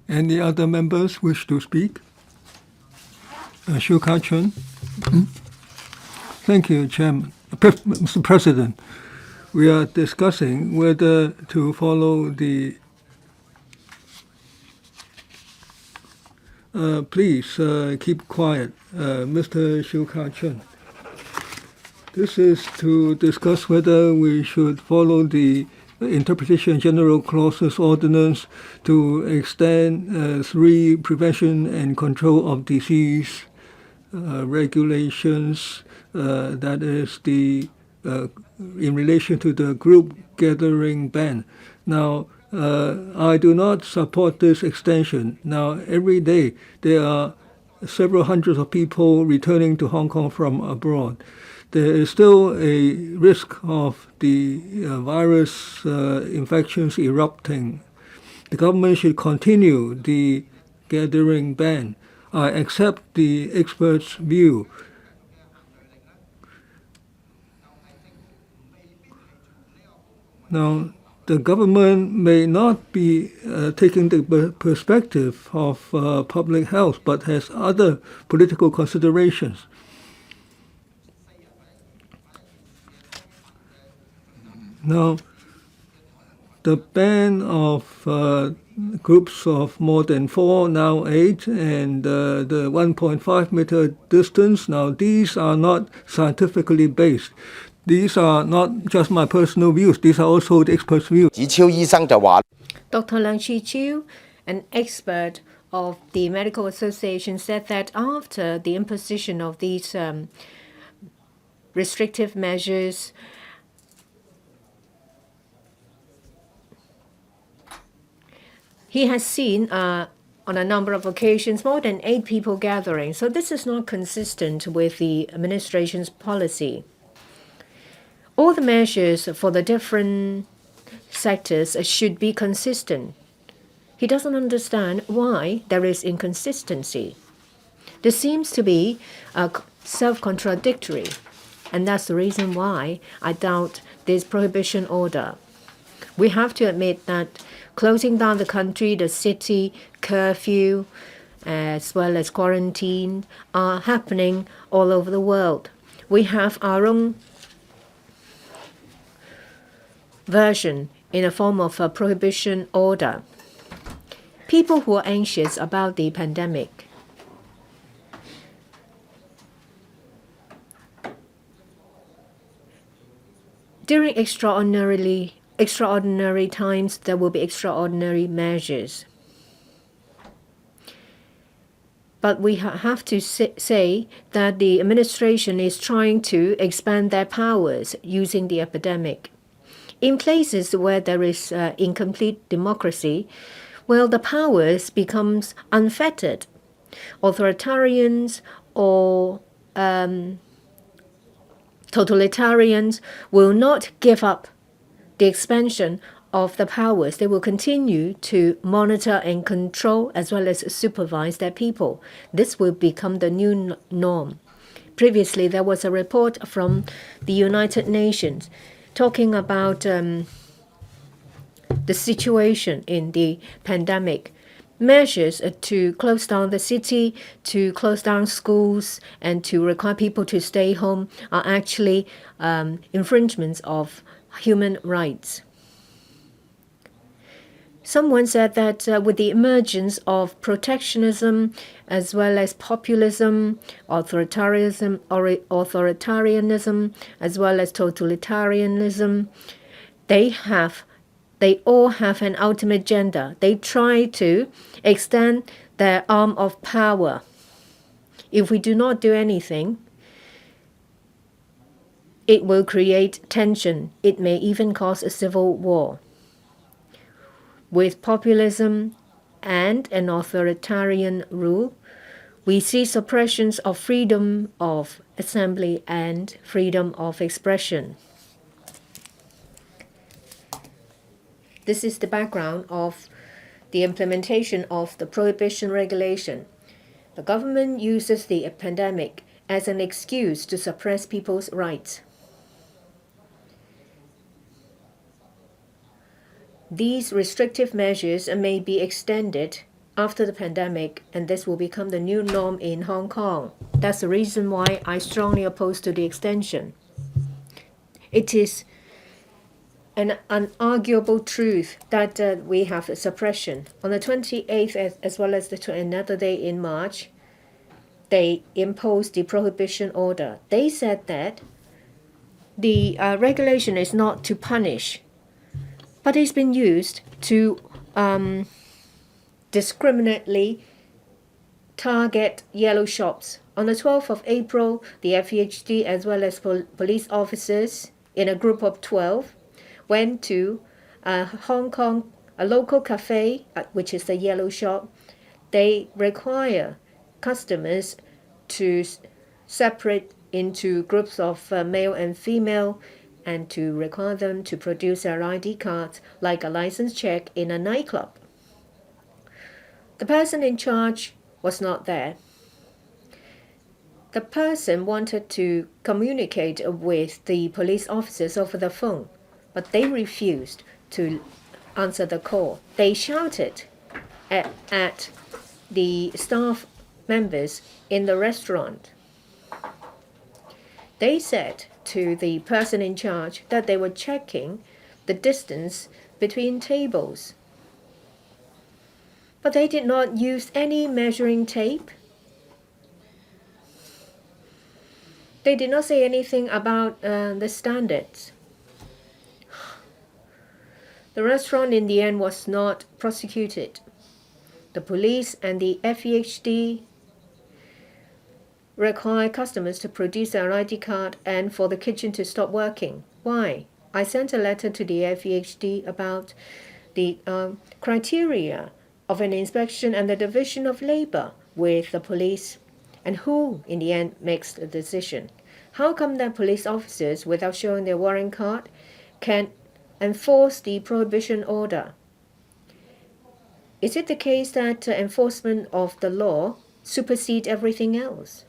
Any other members wish to speak? Shuka-chun. Thank you, Chairman. Mr. President, we are discussing whether to follow the please keep quiet, Mr. Shuka-chun. This is to discuss whether we should follow the Interpretation General Clauses Ordinance to extend 3 prevention and control of disease regulations, that is in relation to the group gathering ban. Now, I do not support this extension. Now, every day there are several hundreds of people returning to Hong Kong from abroad. There is still a risk of the virus infections erupting. The government should continue the gathering ban. I accept the experts' view. Now, the government may not be taking the perspective of public health, but has other political considerations. Now, the ban of groups of more than 4, now 8, and the 1.5 meter distance, now these are not scientifically based. These are not just my personal views, these are also the experts' views. Dr. Leung Chi-chiu, an expert of the Medical Association, said that after the imposition of these restrictive measures, he has seen on a number of occasions more than 8 people gathering. So this is not consistent with the administration's policy. All the measures for the different sectors should be consistent. He doesn't understand why there is inconsistency. This seems to be self-contradictory, and that's the reason why I doubt this prohibition order. We have to admit that closing down the country, the city, curfew, as well as quarantine are happening all over the world. We have our own version in a form of a prohibition order. People who are anxious about the pandemic during extraordinary times, there will be extraordinary measures. But we have to say that the administration is trying to expand their powers using the epidemic. In places where there is incomplete democracy, well, the powers becomes unfettered. Authoritarians or totalitarians will not give up the expansion of the powers. They will continue to monitor and control as well as supervise their people. This will become the new norm. Previously, there was a report from the United Nations talking about the situation in the pandemic. Measures to close down the city, to close down schools, and to require people to stay home are actually infringements of human rights. Someone said that with the emergence of protectionism as well as populism, authoritarianism, as well as totalitarianism, they all have an ultimate agenda. They try to extend their arm of power. If we do not do anything, it will create tension. It may even cause a civil war. With populism and an authoritarian rule, we see suppressions of freedom of assembly and freedom of expression. This is the background of the implementation of the prohibition regulation. The government uses the pandemic as an excuse to suppress people's rights. these restrictive measures may be extended after the pandemic, and this will become the new norm in Hong Kong. That's the reason why I strongly oppose to the extension. It is an unarguable truth that we have a suppression. On the 28th, as well as another day in March, they imposed the prohibition order. They said that the regulation is not to punish, but it's been used to discriminately target yellow shops. On the 12th of April, the FEHD as well as police officers in a group of 12 went to Hong Kong, a local cafe, which is a yellow shop. They require customers to separate into groups of male and female, and to require them to produce their ID cards like a license check in a nightclub. The person in charge was not there. The person wanted to communicate with the police officers over the phone, but they refused to answer the call. They shouted at the staff members in the restaurant. They said to the person in charge that they were checking the distance between tables. But they did not use any measuring tape. They did not say anything about the standards. The restaurant in the end was not prosecuted. The police and the FEHD require customers to produce their ID card and for the kitchen to stop working. Why? I sent a letter to the FEHD about the criteria of an inspection and the division of labor with the police, and who in the end makes the decision. How come that police officers, without showing their warrant card, can enforce the prohibition order? Is it the case that enforcement of the law supersedes everything else?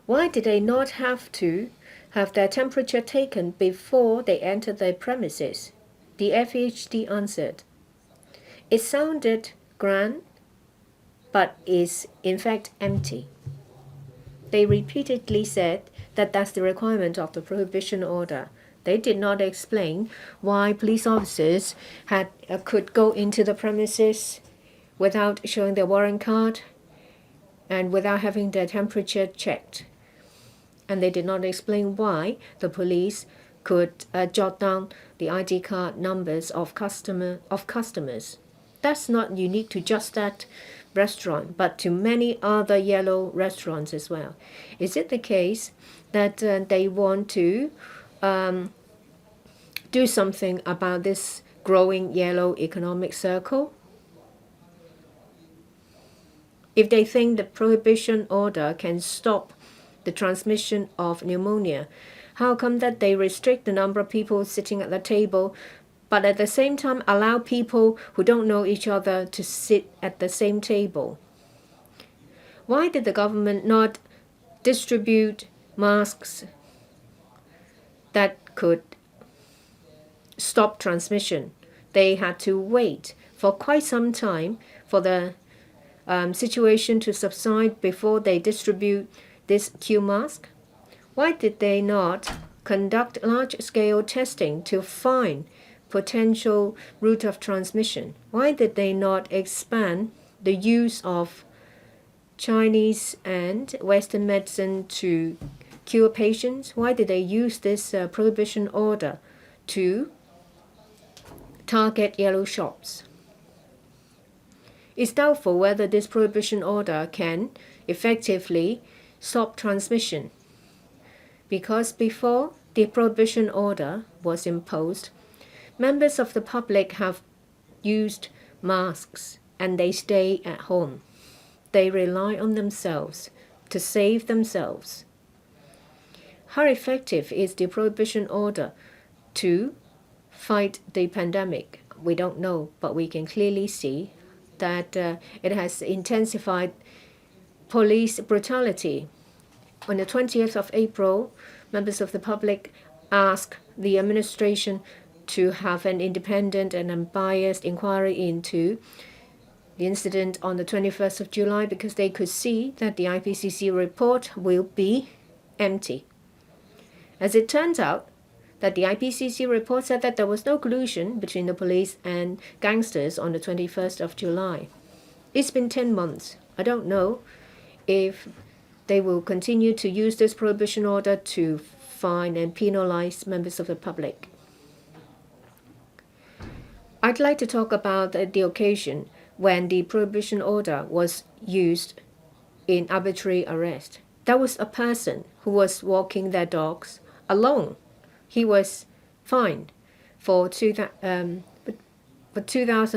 Why did they not have to have their temperature taken before they entered the premises? The FEHD answered, it sounded grand, but is in fact empty. They repeatedly said that that's the requirement of the prohibition order. They did not explain why police officers could go into the premises without showing their warrant card and without having their temperature checked. And they did not explain why the police could jot down the ID card numbers of customers. That's not unique to just that restaurant, but to many other yellow restaurants as well. Is it the case that they want to do something about this growing yellow economic circle? If they think the prohibition order can stop the transmission of pneumonia, how come that they restrict the number of people sitting at the table, but at the same time allow people who don't know each other to sit at the same table? Why did the government not distribute masks that could stop transmission? They had to wait for quite some time for the situation to subside before they distribute this Q mask. Why did they not conduct large-scale testing to find potential route of transmission? Why did they not expand the use of Chinese and Western medicine to cure patients? Why did they use this prohibition order to target yellow shops? It's doubtful whether this prohibition order can effectively stop transmission, because before the prohibition order was imposed, members of the public have used masks and they stay at home. They rely on themselves to save themselves. How effective is the prohibition order to fight the pandemic? We don't know, but we can clearly see that it has intensified police brutality. On the 20th of April, members of the public asked the administration to have an independent and unbiased inquiry into the incident on the 21st of July because they could see that the IPCC report will be empty. As it turns out, that the IPCC report said that there was no collusion between the police and gangsters on the 21st of July. It's been 10 months. I don't know if they will continue to use this prohibition order to fine and penalize members of the public. I'd like to talk about the occasion when the prohibition order was used in arbitrary arrest. That was a person who was walking their dogs alone. He was fined for 2,000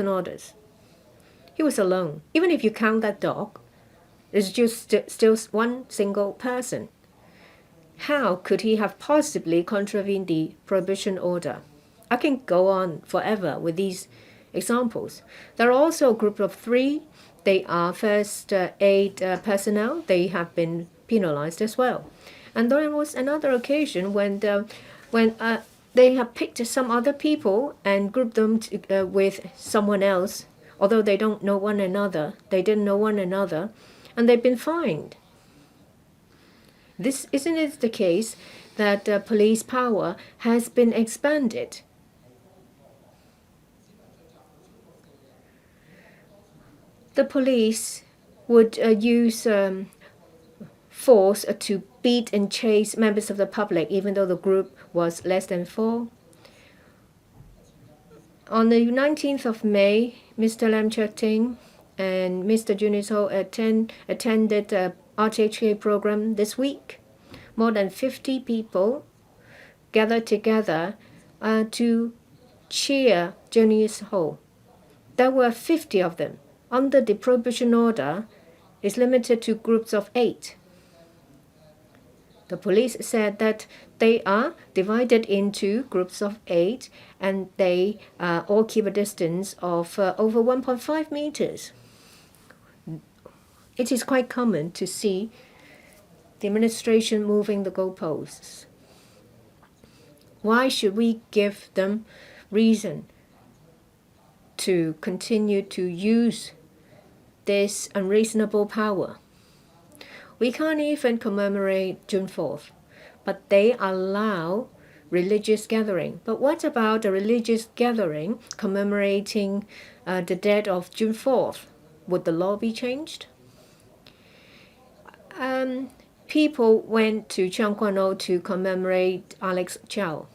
orders. He was alone. Even if you count that dog, it's just still one single person. How could he have possibly contravened the prohibition order? I can go on forever with these examples. There are also a group of 3. They are first aid personnel. They have been penalized as well. And there was another occasion when they have picked some other people and grouped them with someone else, although they don't know one another. They didn't know one another, and they've been fined. Isn't it the case that police power has been expanded? The police would use force to beat and chase members of the public, even though the group was less than 4. On the 19th of May, Mr. Lam Cheuk-ting and Mr. Junius Ho attended a RTHK program this week. More than 50 people gathered together to cheer Junius Ho. There were 50 of them. Under the prohibition order, it's limited to groups of 8. The police said that they are divided into groups of 8 and they all keep a distance of over 1.5 meters. It is quite common to see the administration moving the goalposts. Why should we give them reason to continue to use this unreasonable power? We can't even commemorate June 4th, but they allow religious gathering. But what about a religious gathering commemorating the death of June 4th? Would the law be changed? People went to Cheung Kwan O to commemorate Alex Chow.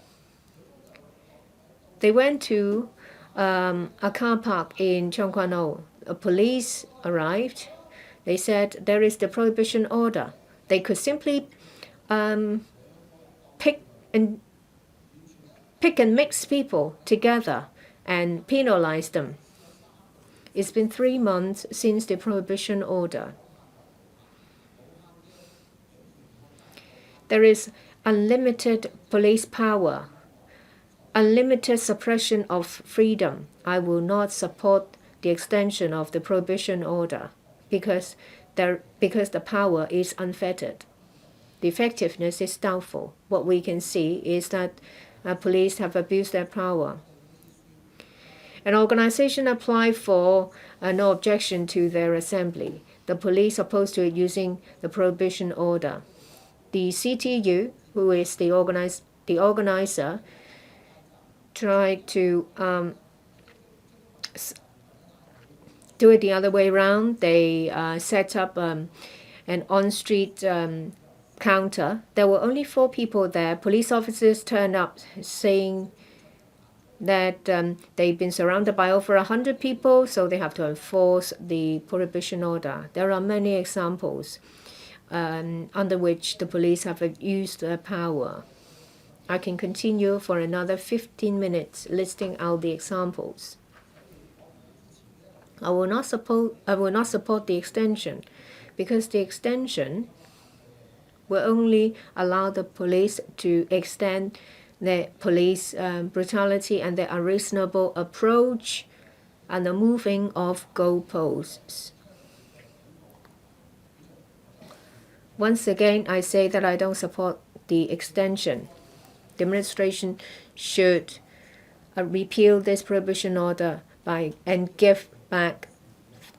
They went to a car park in Cheung Kwan O. A police arrived. They said there is the prohibition order. They could simply pick and mix people together and penalize them. It's been 3 months since the prohibition order. There is unlimited police power, unlimited suppression of freedom. I will not support the extension of the prohibition order because the power is unfettered. The effectiveness is doubtful. What we can see is that police have abused their power. An organization applied for no objection to their assembly. The police opposed to it using the prohibition order. The CTU, who is the organizer, tried to do it the other way around. They set up an on-street counter. There were only 4 people there. Police officers turned up saying that they've been surrounded by over 100 people, so they have to enforce the prohibition order. There are many examples under which the police have used their power. I can continue for another 15 minutes listing out the examples. I will not support the extension because the extension will only allow the police to extend their police brutality and their unreasonable approach and the moving of goalposts. Once again, I say that I don't support the extension. The administration should repeal this prohibition order and give back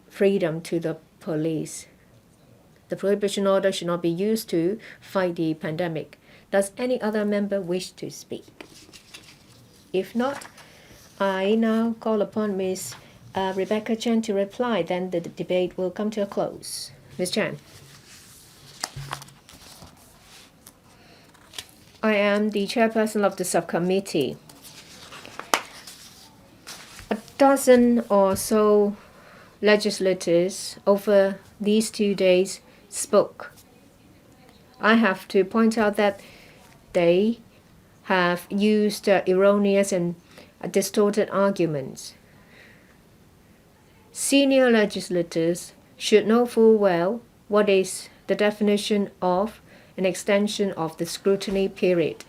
freedom to the police. The prohibition order should not be used to fight the pandemic. Does any other member wish to speak? If not, I now call upon Ms. Rebecca Chan to reply. Then the debate will come to a close. Ms. Chan. I am the chairperson of the subcommittee. A dozen or so legislators over these 2 days spoke. I have to point out that they have used erroneous and distorted arguments. Senior legislators should know full well what is the definition of an extension of the scrutiny period.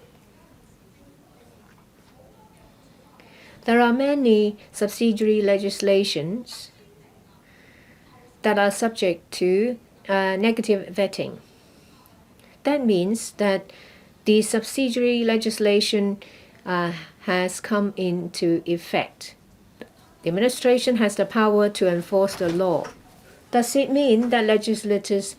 There are many subsidiary legislations that are subject to negative vetting. That means that the subsidiary legislation has come into effect. The administration has the power to enforce the law. Does it mean that legislators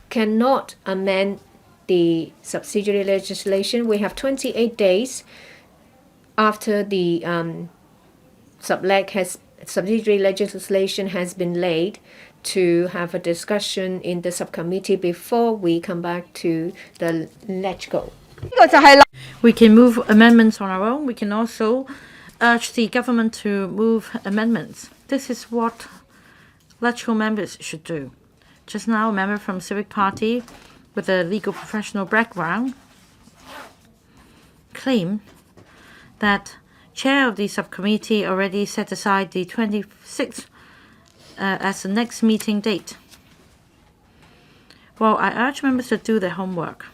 cannot amend the subsidiary legislation? We have 28 days after the subsidiary legislation has been laid to have a discussion in the subcommittee before we come back to the LegCo. We can move amendments on our own. We can also urge the government to move amendments. This is what LegCo members should do. Just now, a member from Civic Party with a legal professional background claimed that chair of the subcommittee already set aside the 26th as the next meeting date. Well, I urge members to do their homework.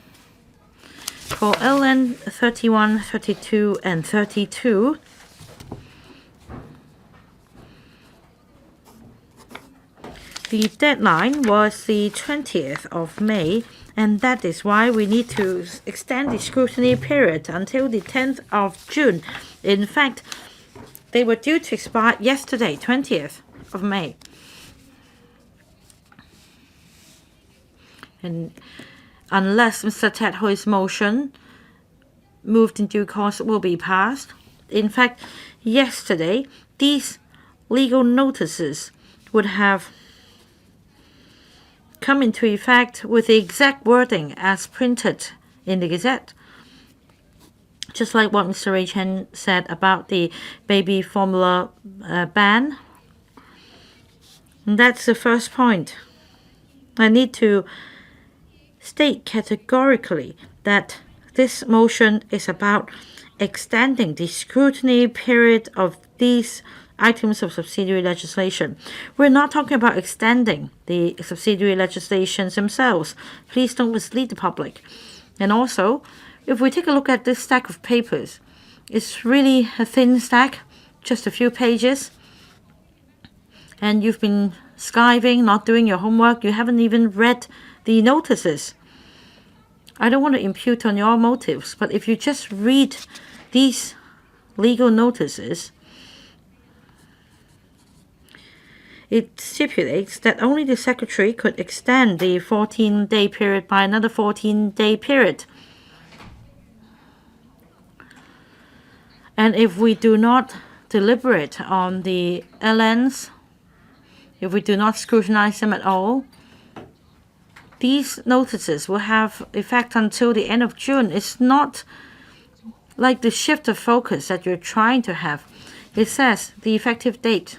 For LN 31, 32, and 32, the deadline was the 20th of May, and that is why we need to extend the scrutiny period until the 10th of June. In fact, they were due to expire yesterday, 20th of May. And unless Mr. Ted Hoi's motion moved in due course will be passed. In fact, yesterday, these legal notices would have come into effect with the exact wording as printed in the Gazette. Just like what Mr. Ray Chen said about the baby formula ban. And that's the first point. I need to state categorically that this motion is about extending the scrutiny period of these items of subsidiary legislation. We're not talking about extending the subsidiary legislations themselves. Please don't mislead the public. And also, if we take a look at this stack of papers, it's really a thin stack, just a few pages. And you've been skiving, not doing your homework. You haven't even read the notices. I don't want to impute on your motives, but if you just read these legal notices, it stipulates that only the Secretary could extend the 14-day period by another 14-day period. And if we do not deliberate on the LNs, if we do not scrutinize them at all, these notices will have effect until the end of June. It's not like the shift of focus that you're trying to have. It says the effective date.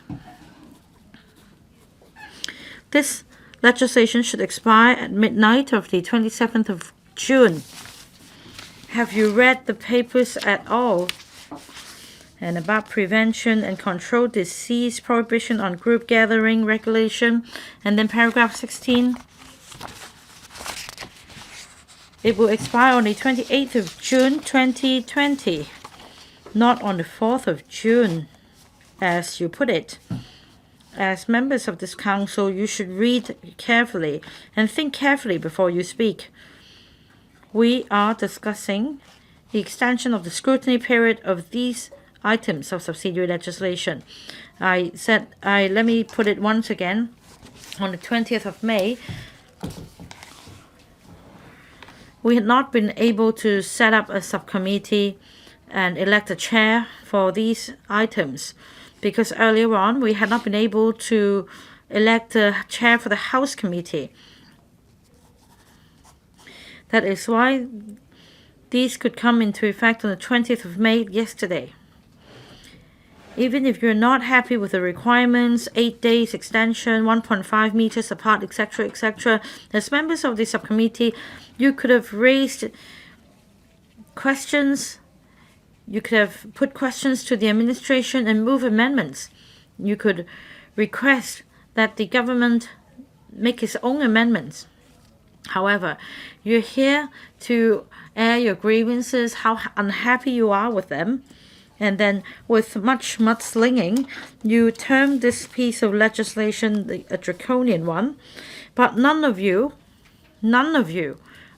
This legislation should expire at midnight of the 27th of June. Have you read the papers at all? And about prevention and control disease, prohibition on group gathering regulation, and then paragraph 16. It will expire on the 28th of June 2020, not on the 4th of June, as you put it. As members of this council, you should read carefully and think carefully before you speak. We are discussing the extension of the scrutiny period of these items of subsidiary legislation. Let me put it once again. On the 20th of May, we had not been able to set up a subcommittee and elect a chair for these items because earlier on we had not been able to elect a chair for the House Committee. That is why these could come into effect on the 20th of May yesterday. Even if you're not happy with the requirements, 8 days extension, 1.5 meters apart, etc., etc., as members of the subcommittee, you could have raised questions. You could have put questions to the administration and move amendments. You could request that the government make its own amendments. However, you're here to air your grievances, how unhappy you are with them, and then with much mudslinging, you term this piece of legislation a draconian one, but none of you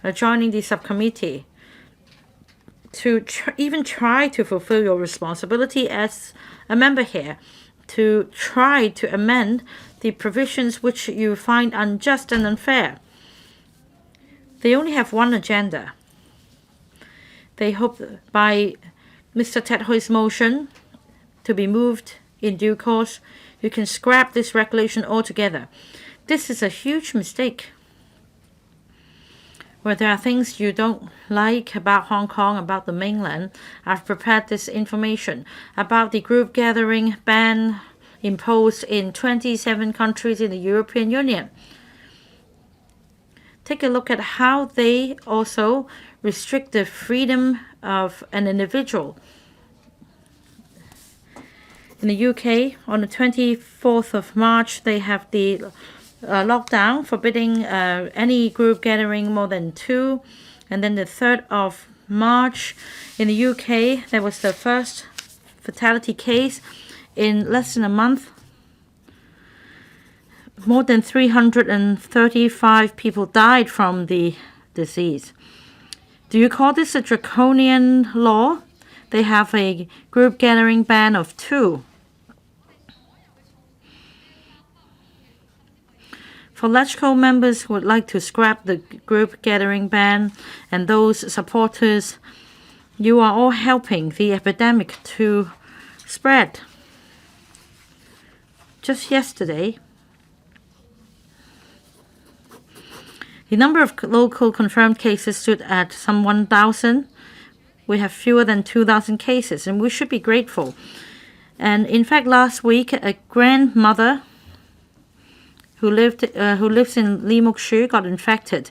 are joining the subcommittee to even try to fulfill your responsibility as a member here, to try to amend the provisions which you find unjust and unfair. They only have one agenda. They hope by Mr. Ted Hoi's motion to be moved in due course, you can scrap this regulation altogether. This is a huge mistake. Where there are things you don't like about Hong Kong, about the mainland, I've prepared this information about the group gathering ban imposed in 27 countries in the European Union. Take a look at how they also restrict the freedom of an individual. In the UK, on the 24th of March, they have the lockdown forbidding any group gathering more than 2. And then the 3rd of March, in the UK, there was the first fatality case in less than a month. More than 335 people died from the disease. Do you call this a draconian law? They have a group gathering ban of 2. For LegCo members who would like to scrap the group gathering ban and those supporters, you are all helping the epidemic to spread. Just yesterday, the number of local confirmed cases stood at some 1,000. We have fewer than 2,000 cases, and we should be grateful. And in fact, last week, a grandmother who lives in Lee Mok Shu got infected.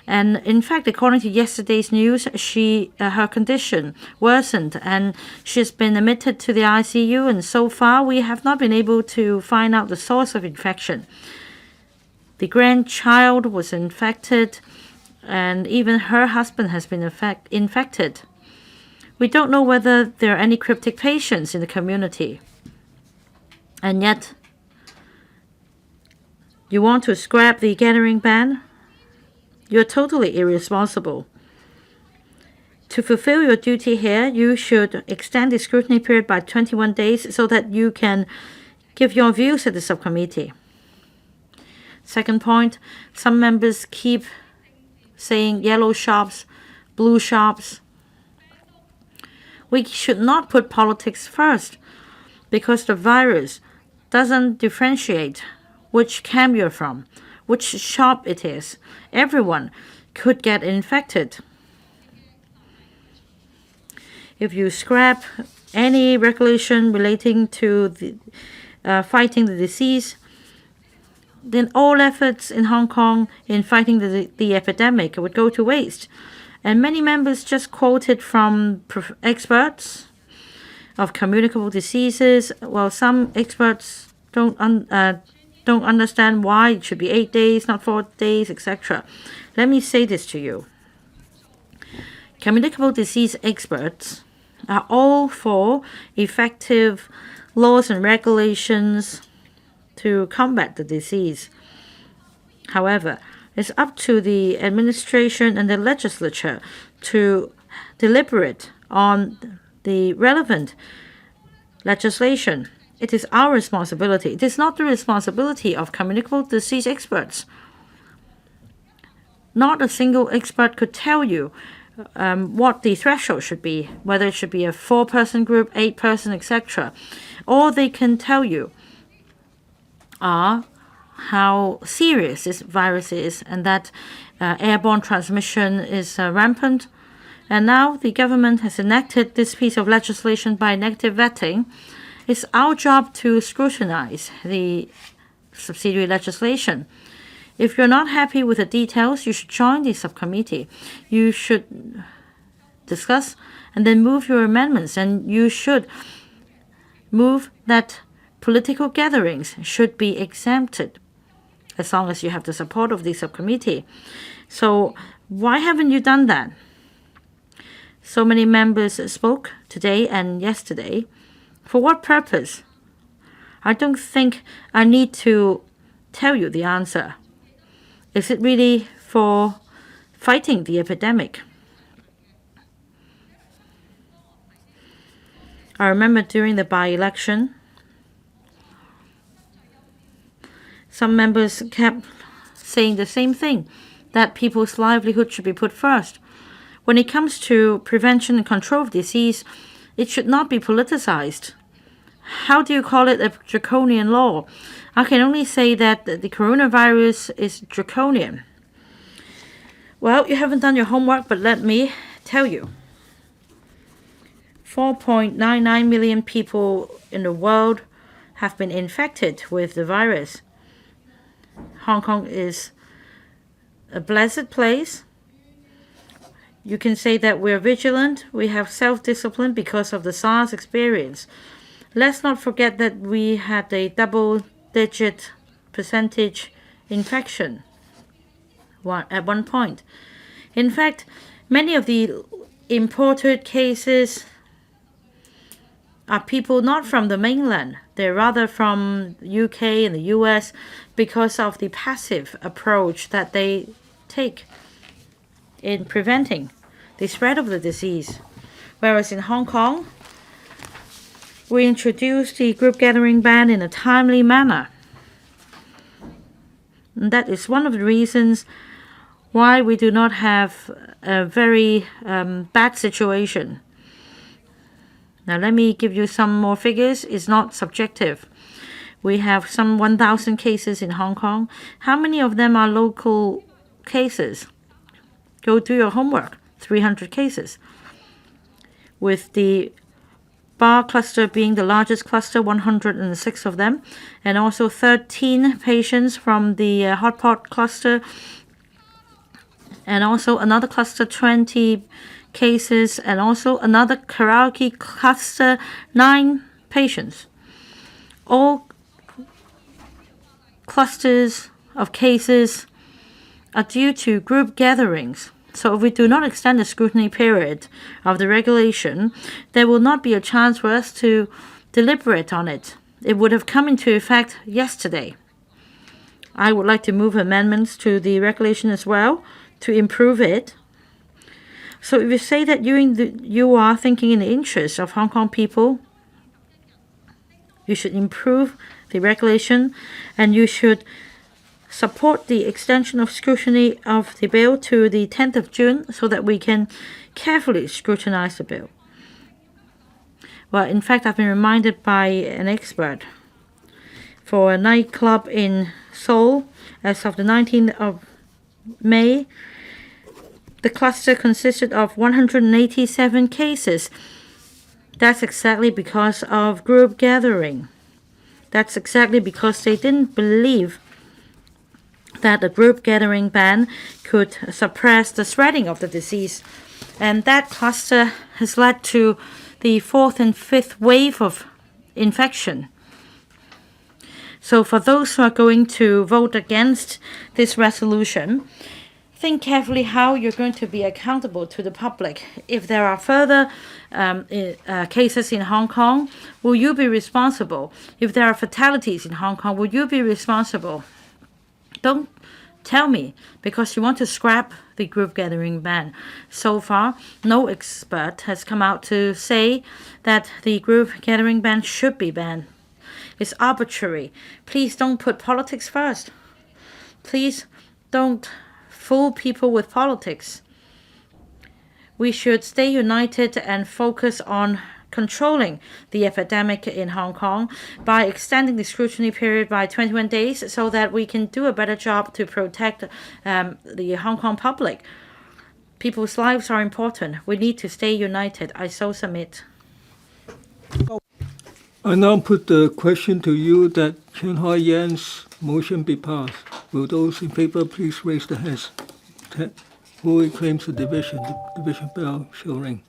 And in fact, according to yesterday's news, her condition worsened and she's been admitted to the ICU. And so far, we have not been able to find out the source of infection. The grandchild was infected, and even her husband has been infected. We don't know whether there are any cryptic patients in the community. And yet, you want to scrap the gathering ban? You're totally irresponsible. To fulfill your duty here, you should extend the scrutiny period by 21 days so that you can give your views at the subcommittee. Second point, some members keep saying yellow shops, blue shops. We should not put politics first because the virus doesn't differentiate which camp you're from, which shop it is. Everyone could get infected. If you scrap any regulation relating to the fighting the disease, then all efforts in Hong Kong in fighting the epidemic would go to waste. And many members just quoted from experts of communicable diseases, while some experts don't understand why it should be 8 days, not 4 days, etc. Let me say this to you. Communicable disease experts are all for effective laws and regulations to combat the disease. However, it's up to the administration and the legislature to deliberate on the relevant legislation. It is our responsibility. It is not the responsibility of communicable disease experts. Not a single expert could tell you what the threshold should be, whether it should be a 4-person group, 8-person, etc. All they can tell you are how serious this virus is and that airborne transmission is rampant. And now the government has enacted this piece of legislation by negative vetting. It's our job to scrutinize the subsidiary legislation. If you're not happy with the details, you should join the subcommittee. You should discuss and then move your amendments, and you should move that political gatherings should be exempted as long as you have the support of the subcommittee. So why haven't you done that? So many members spoke today and yesterday. For what purpose? I don't think I need to tell you the answer. Is it really for fighting the epidemic? I remember during the by-election, some members kept saying the same thing, that people's livelihood should be put first. When it comes to prevention and control of disease, it should not be politicized. How do you call it a draconian law? I can only say that the coronavirus is draconian. Well, you haven't done your homework, but let me tell you. 4.99 million people in the world have been infected with the virus. Hong Kong is a blessed place. You can say that we're vigilant, we have self-discipline because of the SARS experience. Let's not forget that we had a double-digit percentage infection at one point. In fact, many of the imported cases are people not from the mainland. They're rather from UK and the US because of the passive approach that they take in preventing the spread of the disease. Whereas in Hong Kong, we introduced the group gathering ban in a timely manner. And that is one of the reasons why we do not have a very bad situation. Now let me give you some more figures. It's not subjective. We have some 1,000 cases in Hong Kong. How many of them are local cases? Go do your homework. 300 cases. With the Bar cluster being the largest cluster, 106 of them, and also 13 patients from the hot pot cluster, and also another cluster, 20 cases, and also another karaoke cluster, 9 patients. All clusters of cases are due to group gatherings. So if we do not extend the scrutiny period of the regulation, there will not be a chance for us to deliberate on it. It would have come into effect yesterday. I would like to move amendments to the regulation as well to improve it. So if you say that you are thinking in the interest of Hong Kong people, you should improve the regulation and you should support the extension of scrutiny of the bill to the 10th of June so that we can carefully scrutinize the bill. Well, in fact, I've been reminded by an expert for a nightclub in Seoul as of the 19th of May. The cluster consisted of 187 cases. That's exactly because of group gathering. That's exactly because they didn't believe that a group gathering ban could suppress the spreading of the disease. And that cluster has led to the 4th and 5th wave of infection. So for those who are going to vote against this resolution, think carefully how you're going to be accountable to the public. If there are further cases in Hong Kong, will you be responsible? If there are fatalities in Hong Kong, will you be responsible? Don't Tell me, because you want to scrap the group gathering ban. So far, no expert has come out to say that the group gathering ban should be banned. It's arbitrary. Please don't put politics first. Please don't fool people with politics. We should stay united and focus on controlling the epidemic in Hong Kong by extending the scrutiny period by 21 days so that we can do a better job to protect the Hong Kong public. People's lives are important. We need to stay united. I so submit. I now put the question to you that Chan Hoi-yan's motion be passed. Will those in favor please raise their hands? Who claims the division? The division bell shall ring.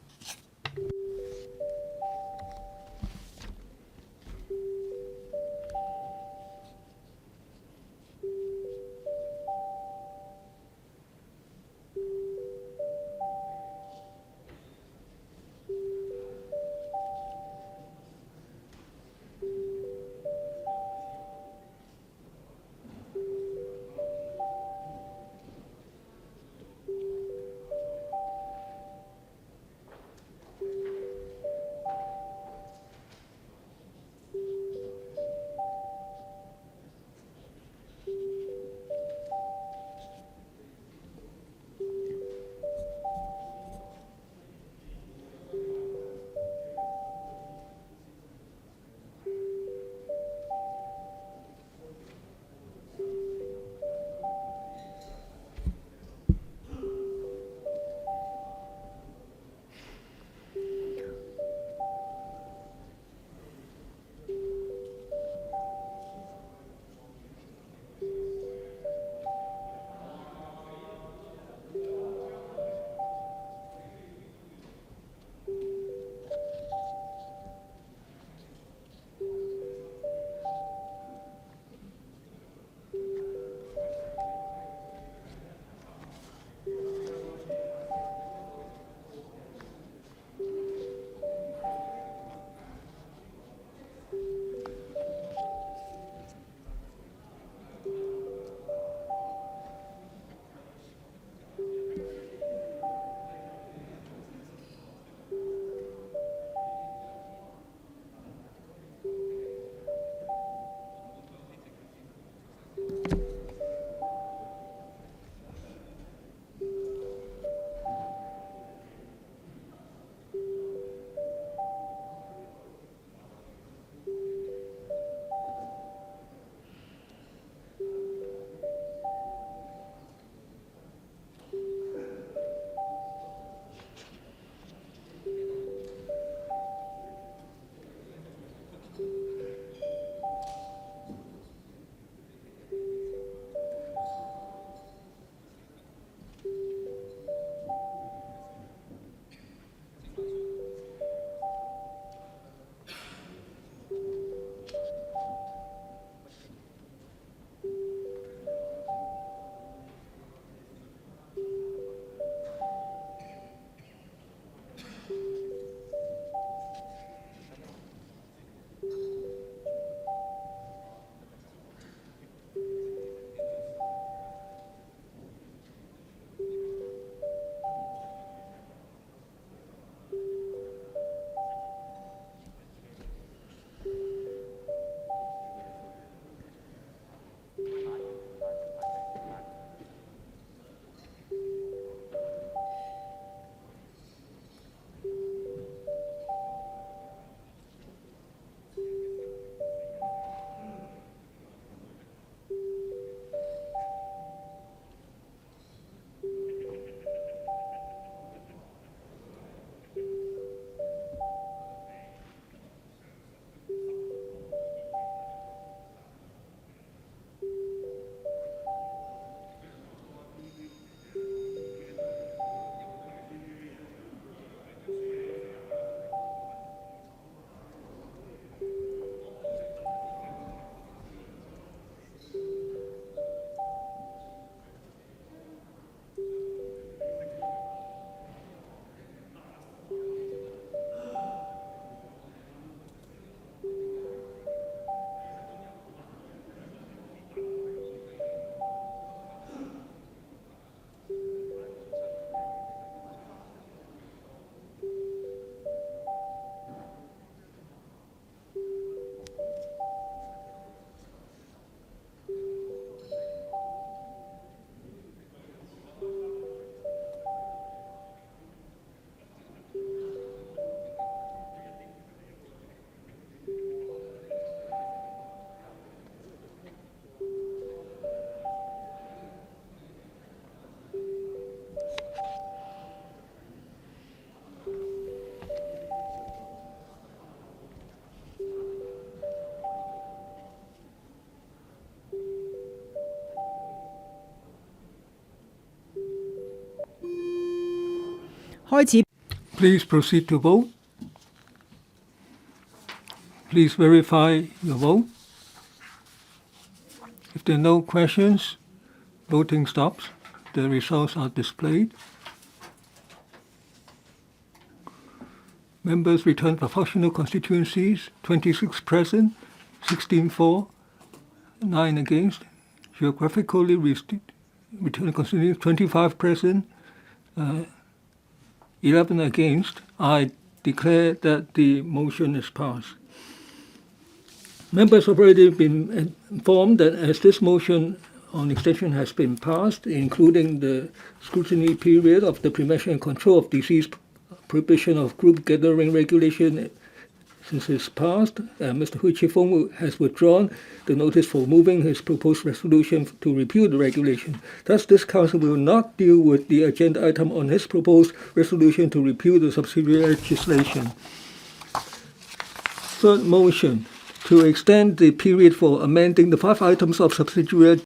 開始。 Please proceed to vote. Please verify your vote. If there are no questions, voting stops. The results are displayed. Members returned proportional constituencies, 26 present, 16 for, 9 against. Geographically returned constituencies, 25 present, 11 against. I declare that the motion is passed. Members have already been informed that as this motion on extension has been passed, including the scrutiny period of the prevention and control of disease prohibition of group gathering regulation since it's passed, Mr. Hui Chi-fung has withdrawn the notice for moving his proposed resolution to repeal the regulation. Thus, this Council will not deal with the agenda item on his proposed resolution to repeal the subsidiary legislation. Third motion, to extend the period for amending the 5 items of subsidiary